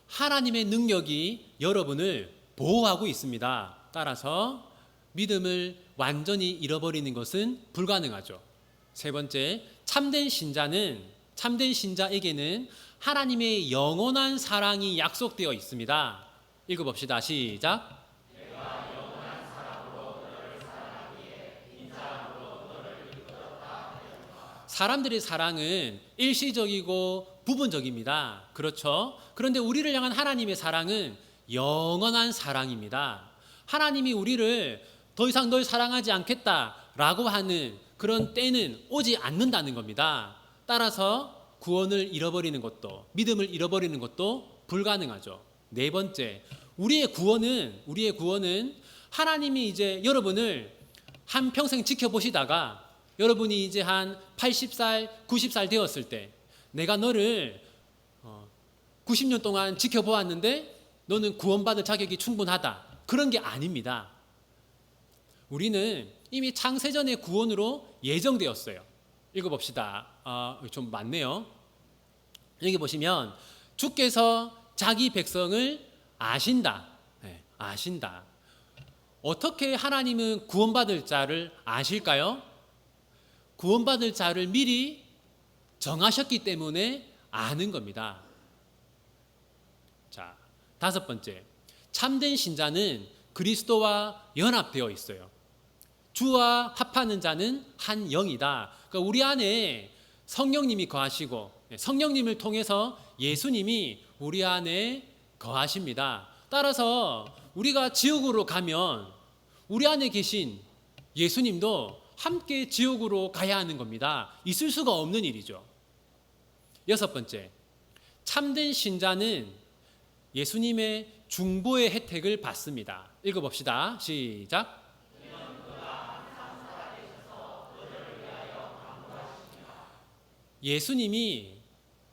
하나님의 능력이 여러분을 보호하고 있습니다. 따라서 믿음을 완전히 잃어버리는 것은 불가능하죠. 세 번째, 참된 신자에게는 하나님의 영원한 사랑이 약속되어 있습니다. 읽어봅시다. 시작. 사람들의 사랑은 일시적이고 부분적입니다. 그렇죠? 그런데 우리를 향한 하나님의 사랑은 영원한 사랑입니다. 하나님이 우리를 더 이상 널 사랑하지 않겠다라고 하는 그런 때는 오지 않는다는 겁니다. 따라서 구원을 잃어버리는 것도, 믿음을 잃어버리는 것도 불가능하죠. 네 번째, 우리의 구원은 하나님이 이제 여러분을 한평생 지켜보시다가 여러분이 이제 한 80살, 90살 되었을 때 내가 너를 90년 동안 지켜보았는데 너는 구원받을 자격이 충분하다. 그런 게 아닙니다. 우리는 이미 창세전의 구원으로 예정되었어요. 읽어봅시다. 좀 많네요. 여기 보시면 주께서 자기 백성을 아신다. 네, 아신다. 어떻게 하나님은 구원받을 자를 아실까요? 구원받을 자를 미리 정하셨기 때문에 아는 겁니다. 자, 다섯 번째, 참된 신자는 그리스도와 연합되어 있어요. 주와 합하는 자는 한 영이다. 그러니까 우리 안에 성령님이 거하시고 성령님을 통해서 예수님이 우리 안에 거하십니다. 따라서 우리가 지옥으로 가면 우리 안에 계신 예수님도 함께 지옥으로 가야 하는 겁니다. 있을 수가 없는 일이죠. 여섯 번째, 참된 신자는 예수님의 중보의 혜택을 받습니다. 읽어봅시다. 시작. 예수님이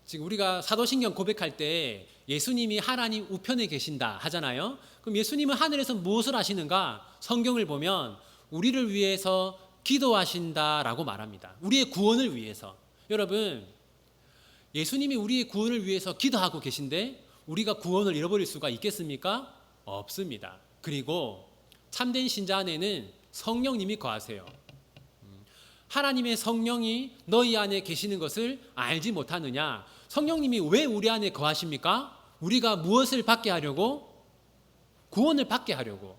지금 우리가 사도신경 고백할 때 예수님이 하나님 우편에 계신다 하잖아요. 그럼 예수님은 하늘에서 무엇을 하시는가? 성경을 보면 우리를 위해서 기도하신다라고 말합니다. 우리의 구원을 위해서. 여러분, 예수님이 우리의 구원을 위해서 기도하고 계신데 우리가 구원을 잃어버릴 수가 있겠습니까? 없습니다. 그리고 참된 신자 안에는 성령님이 거하세요. 하나님의 성령이 너희 안에 계시는 것을 알지 못하느냐? 성령님이 왜 우리 안에 거하십니까? 우리가 무엇을 받게 하려고? 구원을 받게 하려고.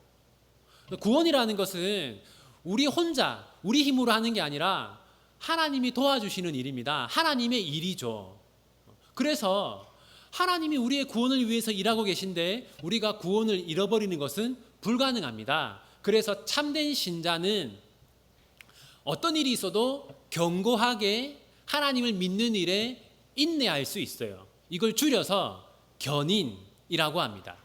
구원이라는 것은 우리 혼자, 우리 힘으로 하는 게 아니라 하나님이 도와주시는 일입니다. 하나님의 일이죠. 그래서 하나님이 우리의 구원을 위해서 일하고 계신데 우리가 구원을 잃어버리는 것은 불가능합니다. 그래서 참된 신자는 어떤 일이 있어도 견고하게 하나님을 믿는 일에 인내할 수 있어요. 이걸 줄여서 견인이라고 합니다.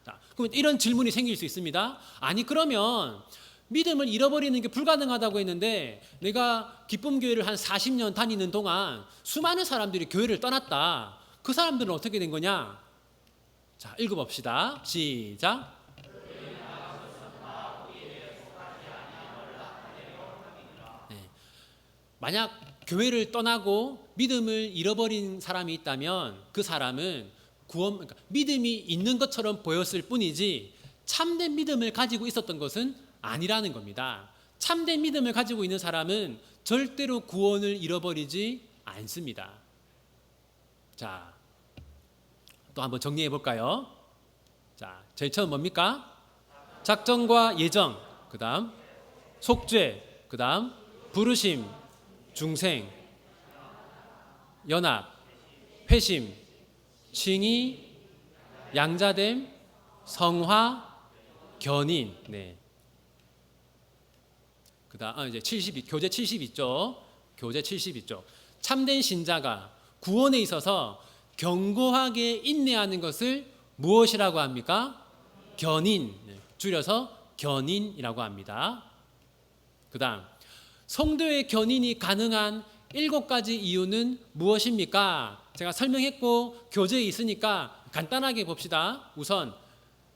자, 그럼 이런 질문이 생길 수 있습니다. 아니 그러면 믿음을 잃어버리는 게 불가능하다고 했는데 내가 기쁨교회를 한 40년 다니는 동안 수많은 사람들이 교회를 떠났다. 그 사람들은 어떻게 된 거냐? 자, 읽어봅시다. 시작. 만약 교회를 떠나고 믿음을 잃어버린 사람이 있다면 그 사람은 그러니까 믿음이 있는 것처럼 보였을 뿐이지 참된 믿음을 가지고 있었던 것은 아니라는 겁니다. 참된 믿음을 가지고 있는 사람은 절대로 구원을 잃어버리지 않습니다. 자, 또 한번 정리해 볼까요? 자, 제일 처음 뭡니까? 작정과 예정, 그 다음 속죄, 그 다음 부르심, 중생, 연합, 회심, 칭의, 양자됨, 성화, 견인. 네. 그다음 이제 70 교재 70 있죠. 교재 70 있죠. 참된 신자가 구원에 있어서 견고하게 인내하는 것을 무엇이라고 합니까? 견인. 줄여서 견인이라고 합니다. 그다음 성도의 견인이 가능한 7가지 이유는 무엇입니까? 제가 설명했고 교재에 있으니까 간단하게 봅시다. 우선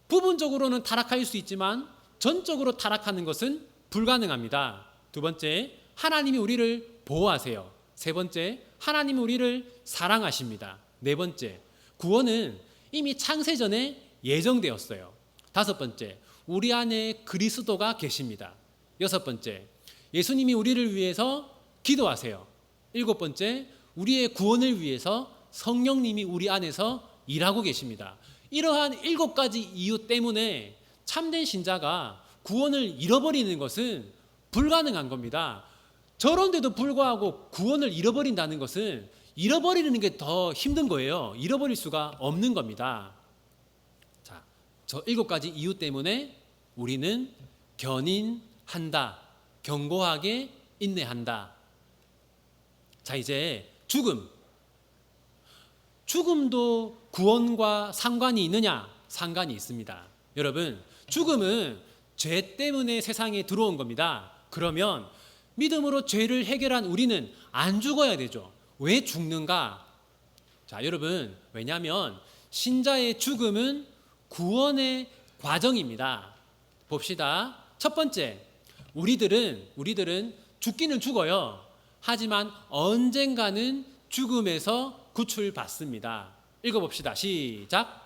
부분적으로는 타락할 수 있지만 전적으로 타락하는 것은 불가능합니다. 두 번째, 하나님이 우리를 보호하세요. 세 번째, 하나님이 우리를 사랑하십니다. 네 번째, 구원은 이미 창세 전에 예정되었어요. 다섯 번째, 우리 안에 그리스도가 계십니다. 여섯 번째, 예수님이 우리를 위해서 기도하세요. 일곱 번째, 우리의 구원을 위해서 성령님이 우리 안에서 일하고 계십니다. 이러한 7가지 이유 때문에 참된 신자가 구원을 잃어버리는 것은 불가능한 겁니다. 저런데도 불구하고 구원을 잃어버린다는 것은 잃어버리는 게 더 힘든 거예요. 잃어버릴 수가 없는 겁니다. 자, 저 7가지 이유 때문에 우리는 견인한다. 견고하게 인내한다. 자, 이제 죽음도 구원과 상관이 있느냐? 상관이 있습니다. 여러분, 죽음은 죄 때문에 세상에 들어온 겁니다. 그러면 믿음으로 죄를 해결한 우리는 안 죽어야 되죠. 왜 죽는가? 자, 여러분, 왜냐하면 신자의 죽음은 구원의 과정입니다. 봅시다. 첫 번째, 우리들은 죽기는 죽어요. 하지만 언젠가는 죽음에서 구출받습니다. 읽어봅시다. 시작.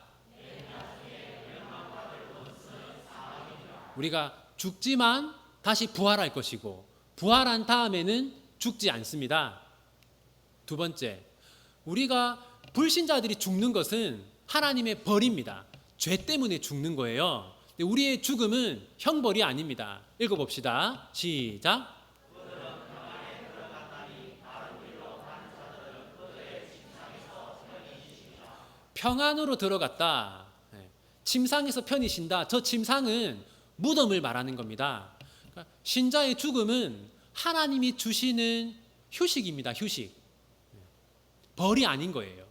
우리가 죽지만 다시 부활할 것이고 부활한 다음에는 죽지 않습니다. 두 번째, 우리가 불신자들이 죽는 것은 하나님의 벌입니다. 죄 때문에 죽는 거예요. 우리의 죽음은 형벌이 아닙니다. 읽어봅시다. 시작. 평안으로 들어갔다. 침상에서 편히 쉰다. 저 침상은 무덤을 말하는 겁니다. 그러니까 신자의 죽음은 하나님이 주시는 휴식입니다. 휴식. 벌이 아닌 거예요.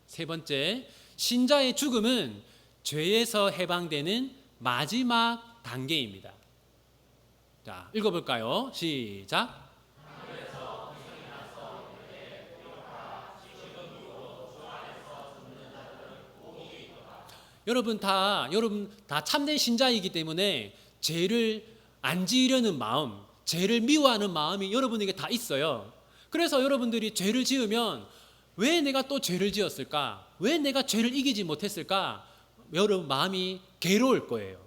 세 번째, 신자의 죽음은 죄에서 해방되는 마지막 단계입니다. 자, 읽어볼까요? 시작. 여러분 다 참된 신자이기 때문에 죄를 안 지으려는 마음, 죄를 미워하는 마음이 여러분에게 다 있어요. 그래서 여러분들이 죄를 지으면 왜 내가 또 죄를 지었을까? 왜 내가 죄를 이기지 못했을까? 여러분 마음이 괴로울 거예요.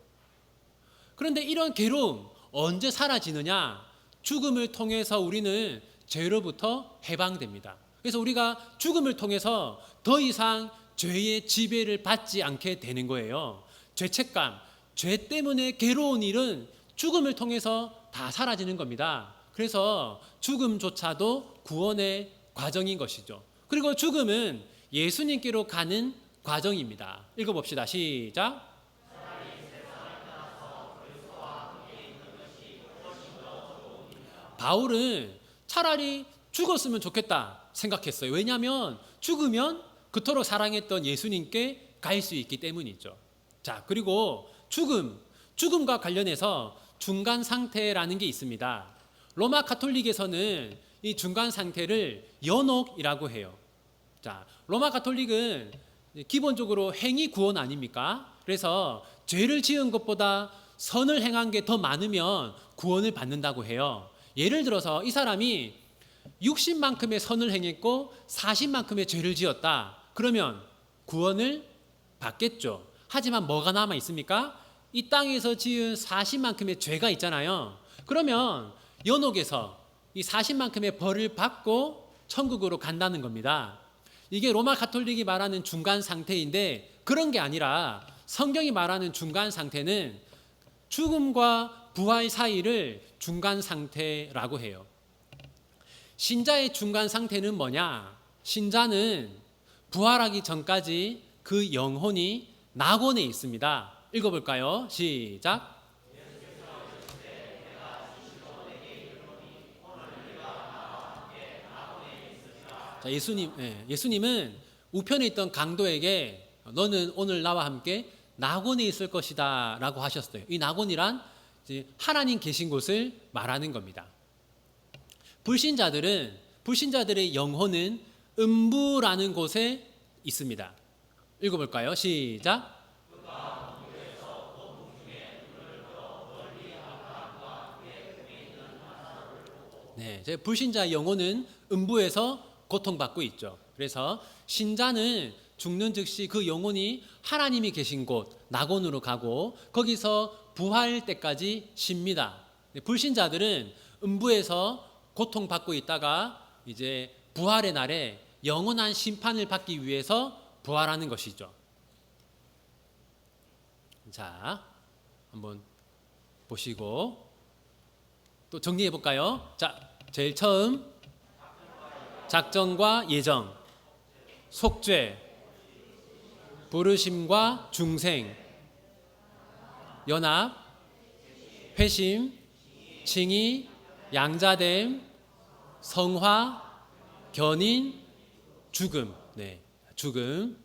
그런데 이런 괴로움 언제 사라지느냐? 죽음을 통해서 우리는 죄로부터 해방됩니다. 그래서 우리가 죽음을 통해서 더 이상 죄의 지배를 받지 않게 되는 거예요. 죄책감, 죄 때문에 괴로운 일은 죽음을 통해서 다 사라지는 겁니다. 그래서 죽음조차도 구원의 과정인 것이죠. 그리고 죽음은 예수님께로 가는 과정입니다. 읽어봅시다. 시작. 바울은 차라리 죽었으면 좋겠다 생각했어요. 왜냐하면 죽으면 그토록 사랑했던 예수님께 갈 수 있기 때문이죠. 자, 그리고 죽음과 관련해서 중간 상태라는 게 있습니다. 로마 가톨릭에서는 이 중간 상태를 연옥이라고 해요. 자, 로마 가톨릭은 기본적으로 행위 구원 아닙니까? 그래서 죄를 지은 것보다 선을 행한 게 더 많으면 구원을 받는다고 해요. 예를 들어서 이 사람이 60만큼의 선을 행했고 40만큼의 죄를 지었다. 그러면 구원을 받겠죠. 하지만 뭐가 남아 있습니까? 이 땅에서 지은 40만큼의 죄가 있잖아요. 그러면 연옥에서 이 40만큼의 벌을 받고 천국으로 간다는 겁니다. 이게 로마 가톨릭이 말하는 중간 상태인데 그런 게 아니라 성경이 말하는 중간 상태는 죽음과 부활 사이를 중간 상태라고 해요. 신자의 중간 상태는 뭐냐? 신자는 부활하기 전까지 그 영혼이 낙원에 있습니다. 읽어볼까요? 시작. 자, 예수님은 우편에 있던 강도에게 너는 오늘 나와 함께 낙원에 있을 것이다 라고 하셨어요. 이 낙원이란 하나님 계신 곳을 말하는 겁니다. 불신자들의 영혼은 음부라는 곳에 있습니다. 읽어볼까요? 시작. 네, 불신자의 영혼은 음부에서 고통받고 있죠. 그래서 신자는 죽는 즉시 그 영혼이 하나님이 계신 곳 낙원으로 가고 거기서 부활 때까지 쉽니다. 불신자들은 음부에서 고통받고 있다가 이제 부활의 날에 영원한 심판을 받기 위해서 부활하는 것이죠. 자, 한번 보시고 또 정리해 볼까요? 자, 제일 처음 작정과 예정, 속죄, 부르심과 중생, 연합, 회심, 칭의, 양자됨, 성화, 견인, 죽음. 네, 죽음.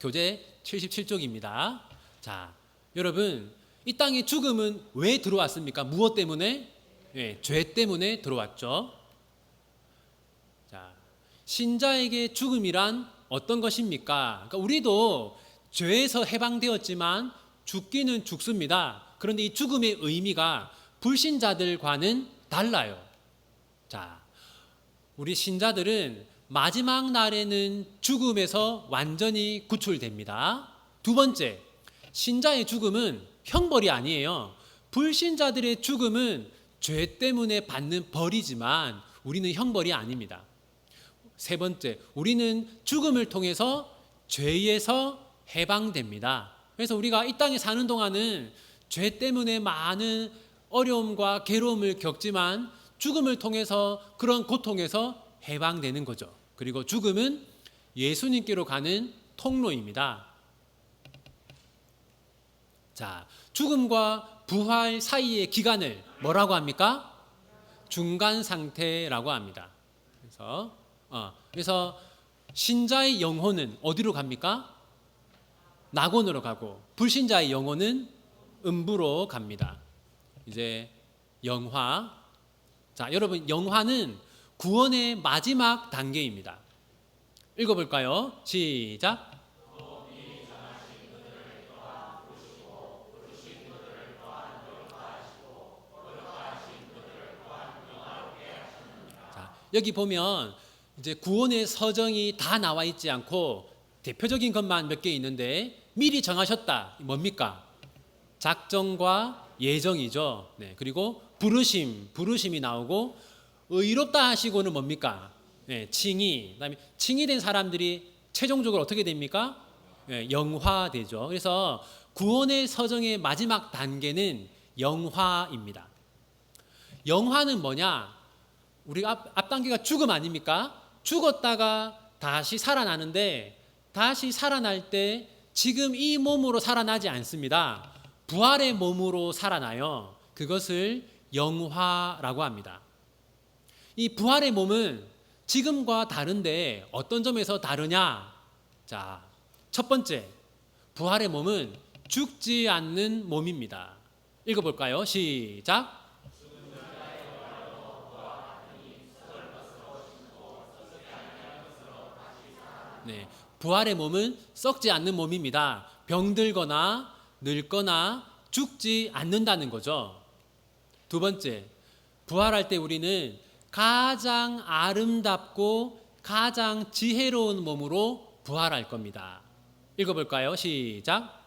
교재 77쪽입니다. 자, 여러분, 이 땅에 죽음은 왜 들어왔습니까? 무엇 때문에? 네, 죄 때문에 들어왔죠. 자, 신자에게 죽음이란 어떤 것입니까? 그러니까 우리도 죄에서 해방되었지만 죽기는 죽습니다. 그런데 이 죽음의 의미가 불신자들과는 달라요. 자, 우리 신자들은 마지막 날에는 죽음에서 완전히 구출됩니다. 두 번째, 신자의 죽음은 형벌이 아니에요. 불신자들의 죽음은 죄 때문에 받는 벌이지만 우리는 형벌이 아닙니다. 세 번째, 우리는 죽음을 통해서 죄에서 해방됩니다. 그래서 우리가 이 땅에 사는 동안은 죄 때문에 많은 어려움과 괴로움을 겪지만 죽음을 통해서 그런 고통에서 해방되는 거죠. 그리고 죽음은 예수님께로 가는 통로입니다. 자, 죽음과 부활 사이의 기간을 뭐라고 합니까? 중간 상태라고 합니다. 그래서 신자의 영혼은 어디로 갑니까? 낙원으로 가고 불신자의 영혼은 음부로 갑니다. 이제 영화. 자, 여러분, 영화는 구원의 마지막 단계입니다. 읽어볼까요? 시작. 자, 여기 보면 이제 구원의 서정이 다 나와 있지 않고 대표적인 것만 몇 개 있는데 미리 정하셨다. 뭡니까? 작정과 예정이죠. 네, 그리고 부르심이 나오고 의롭다 하시고는 뭡니까? 네, 칭의. 그다음에 칭의된 사람들이 최종적으로 어떻게 됩니까? 네, 영화되죠. 그래서 구원의 서정의 마지막 단계는 영화입니다. 영화는 뭐냐? 우리가 앞 단계가 죽음 아닙니까? 죽었다가 다시 살아나는데 다시 살아날 때 지금 이 몸으로 살아나지 않습니다. 부활의 몸으로 살아나요. 그것을 영화라고 합니다. 이 부활의 몸은 지금과 다른데 어떤 점에서 다르냐? 자, 첫 번째, 부활의 몸은 죽지 않는 몸입니다. 읽어볼까요? 시작. 네, 부활의 몸은 썩지 않는 몸입니다. 병들거나 늙거나 죽지 않는다는 거죠. 두 번째, 부활할 때 우리는 가장 아름답고 가장 지혜로운 몸으로 부활할 겁니다. 읽어볼까요? 시작.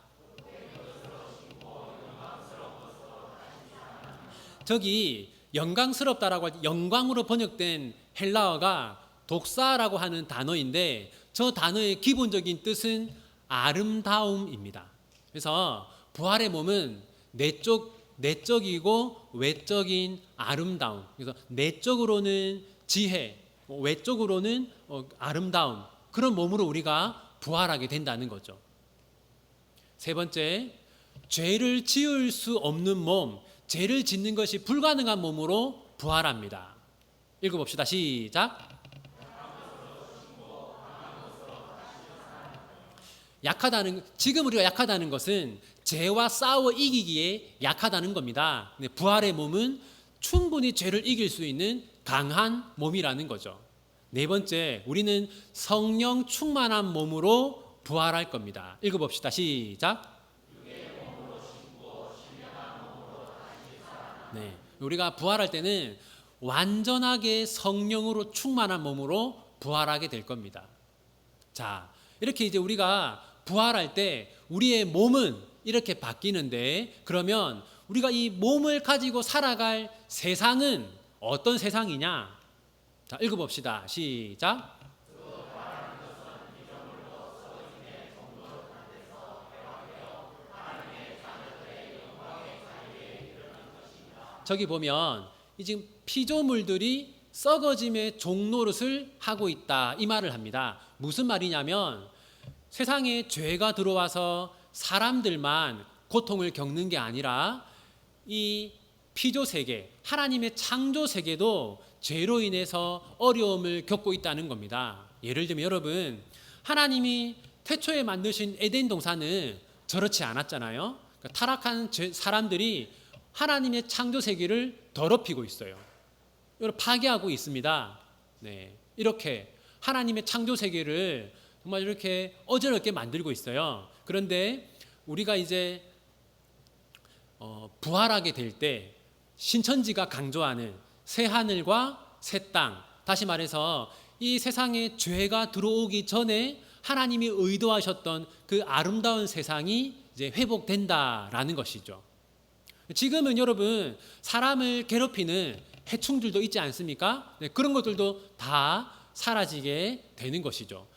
저기 영광스럽다라고 할 때 영광으로 번역된 헬라어가 독사라고 하는 단어인데 저 단어의 기본적인 뜻은 아름다움입니다. 그래서 부활의 몸은 내적이고 외적인 아름다움. 그래서 내적으로는 지혜, 외적으로는 아름다움. 그런 몸으로 우리가 부활하게 된다는 거죠. 세 번째, 죄를 지을 수 없는 몸, 죄를 짓는 것이 불가능한 몸으로 부활합니다. 읽어봅시다. 시작. 지금 우리가 약하다는 것은 죄와 싸워 이기기에 약하다는 겁니다. 부활의 몸은 충분히 죄를 이길 수 있는 강한 몸이라는 거죠. 네 번째, 우리는 성령 충만한 몸으로 부활할 겁니다. 읽어봅시다. 시작. 네, 우리가 부활할 때는 완전하게 성령으로 충만한 몸으로 부활하게 될 겁니다. 자, 이렇게 이제 우리가 부활할 때 우리의 몸은 이렇게 바뀌는데 그러면 우리가 이 몸을 가지고 살아갈 세상은 어떤 세상이냐? 자, 읽어봅시다. 시작. 저기 보면 이 지금 피조물들이 썩어짐의 종노릇을 하고 있다 이 말을 합니다. 무슨 말이냐면 세상에 죄가 들어와서 사람들만 고통을 겪는 게 아니라 이 피조 세계, 하나님의 창조 세계도 죄로 인해서 어려움을 겪고 있다는 겁니다. 예를 들면 여러분, 하나님이 태초에 만드신 에덴 동산은 저렇지 않았잖아요. 그러니까 타락한 사람들이 하나님의 창조 세계를 더럽히고 있어요. 이걸 파괴하고 있습니다. 네, 이렇게 하나님의 창조 세계를 정말 이렇게 어지럽게 만들고 있어요. 그런데 우리가 이제 부활하게 될 때 신천지가 강조하는 새 하늘과 새 땅, 다시 말해서 이 세상에 죄가 들어오기 전에 하나님이 의도하셨던 그 아름다운 세상이 이제 회복된다라는 것이죠. 지금은 여러분 사람을 괴롭히는 해충들도 있지 않습니까? 네, 그런 것들도 다 사라지게 되는 것이죠.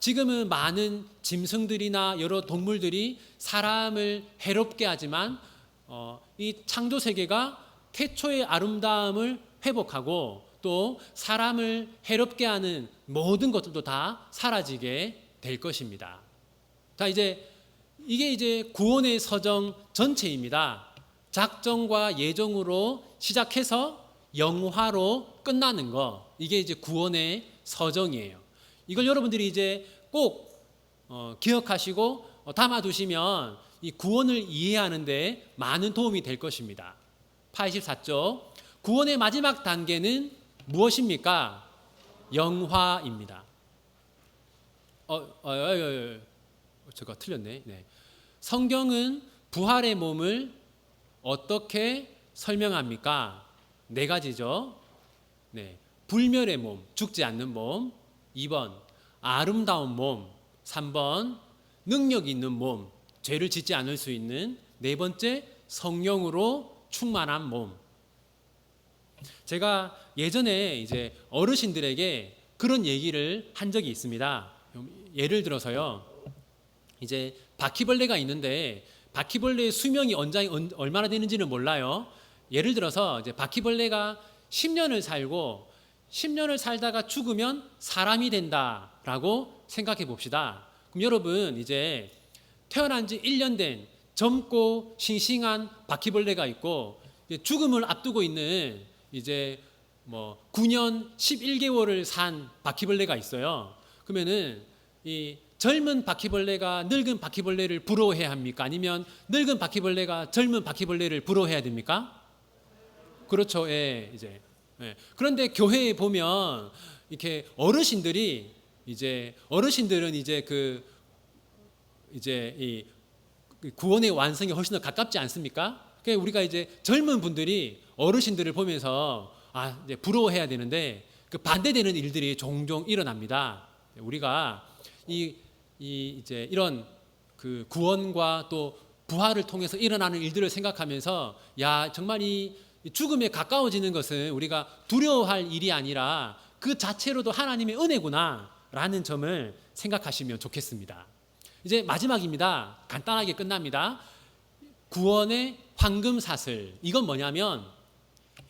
지금은 많은 짐승들이나 여러 동물들이 사람을 해롭게 하지만 이 창조 세계가 태초의 아름다움을 회복하고 또 사람을 해롭게 하는 모든 것들도 다 사라지게 될 것입니다. 자, 이게 이제 구원의 서정 전체입니다. 작정과 예정으로 시작해서 영화로 끝나는 거, 이게 이제 구원의 서정이에요. 이걸 여러분들이 이제 꼭 기억하시고 담아두시면 이 구원을 이해하는데 많은 도움이 될 것입니다. 84쪽, 구원의 마지막 단계는 무엇입니까? 영화입니다. 제가 틀렸네. 네. 성경은 부활의 몸을 어떻게 설명합니까? 4가지죠. 네. 불멸의 몸, 죽지 않는 몸. 2번, 아름다운 몸. 3번, 능력 있는 몸, 죄를 짓지 않을 수 있는. 4번째, 성령으로 충만한 몸. 제가 예전에 이제 어르신들에게 그런 얘기를 한 적이 있습니다. 예를 들어서요, 이제 바퀴벌레가 있는데 바퀴벌레의 수명이 얼마나 되는지는 몰라요. 예를 들어서 이제 바퀴벌레가 10년을 살고 10년을 살다가 죽으면 사람이 된다라고 생각해 봅시다. 그럼 여러분, 이제 태어난 지 1년 된 젊고 싱싱한 바퀴벌레가 있고, 죽음을 앞두고 있는 이제 9년 11개월을 산 바퀴벌레가 있어요. 그러면은 이 젊은 바퀴벌레가 늙은 바퀴벌레를 부러워해야 합니까? 아니면 늙은 바퀴벌레가 젊은 바퀴벌레를 부러워해야 됩니까? 그렇죠. 예, 이제. 예. 그런데 교회에 보면 이렇게 어르신들은 이제 이 구원의 완성이 훨씬 더 가깝지 않습니까? 그러니까 우리가 이제 젊은 분들이 어르신들을 보면서 이제 부러워해야 되는데 그 반대되는 일들이 종종 일어납니다. 우리가 이제 이런 그 구원과 또 부활을 통해서 일어나는 일들을 생각하면서, 야, 정말 이 죽음에 가까워지는 것은 우리가 두려워할 일이 아니라 그 자체로도 하나님의 은혜구나라는 점을 생각하시면 좋겠습니다. 이제 마지막입니다. 간단하게 끝납니다. 구원의 황금사슬. 이건 뭐냐면,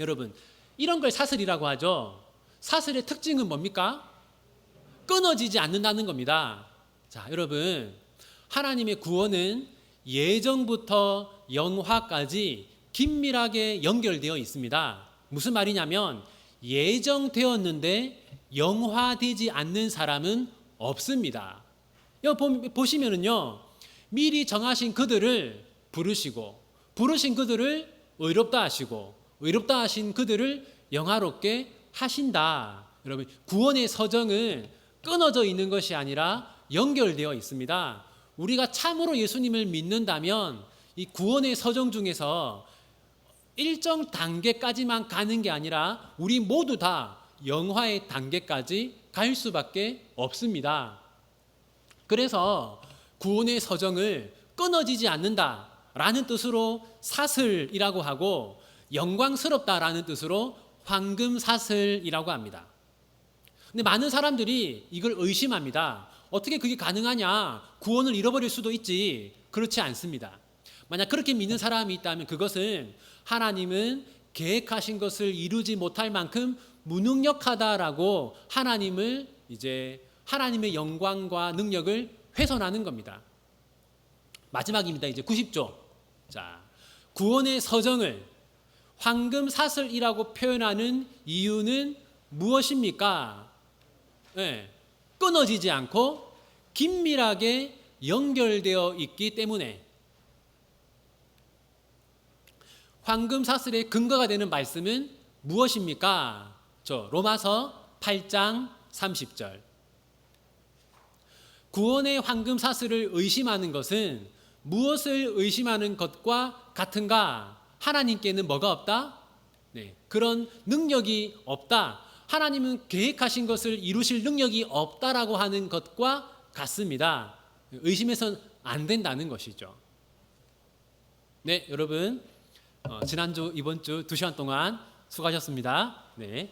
여러분, 이런 걸 사슬이라고 하죠. 사슬의 특징은 뭡니까? 끊어지지 않는다는 겁니다. 자, 여러분, 하나님의 구원은 예정부터 영화까지 긴밀하게 연결되어 있습니다. 무슨 말이냐면, 예정되었는데 영화되지 않는 사람은 없습니다. 여기 보시면은요, 미리 정하신 그들을 부르시고, 부르신 그들을 의롭다 하시고, 의롭다 하신 그들을 영화롭게 하신다. 여러분, 구원의 서정은 끊어져 있는 것이 아니라 연결되어 있습니다. 우리가 참으로 예수님을 믿는다면 이 구원의 서정 중에서 일정 단계까지만 가는 게 아니라 우리 모두 다 영화의 단계까지 갈 수밖에 없습니다. 그래서 구원의 서정을 끊어지지 않는다라는 뜻으로 사슬이라고 하고, 영광스럽다라는 뜻으로 황금사슬이라고 합니다. 근데 많은 사람들이 이걸 의심합니다. 어떻게 그게 가능하냐? 구원을 잃어버릴 수도 있지. 그렇지 않습니다. 만약 그렇게 믿는 사람이 있다면 그것은 하나님은 계획하신 것을 이루지 못할 만큼 무능력하다라고 하나님의 영광과 능력을 훼손하는 겁니다. 마지막입니다. 이제 90조. 자, 구원의 서정을 황금사슬이라고 표현하는 이유는 무엇입니까? 네, 끊어지지 않고 긴밀하게 연결되어 있기 때문에. 황금사슬의 근거가 되는 말씀은 무엇입니까? 로마서 8장 30절. 구원의 황금사슬을 의심하는 것은 무엇을 의심하는 것과 같은가? 하나님께는 뭐가 없다? 네, 그런 능력이 없다. 하나님은 계획하신 것을 이루실 능력이 없다라고 하는 것과 같습니다. 의심해서는 안 된다는 것이죠. 네, 여러분, 지난주, 이번주 2시간 동안 수고하셨습니다. 네.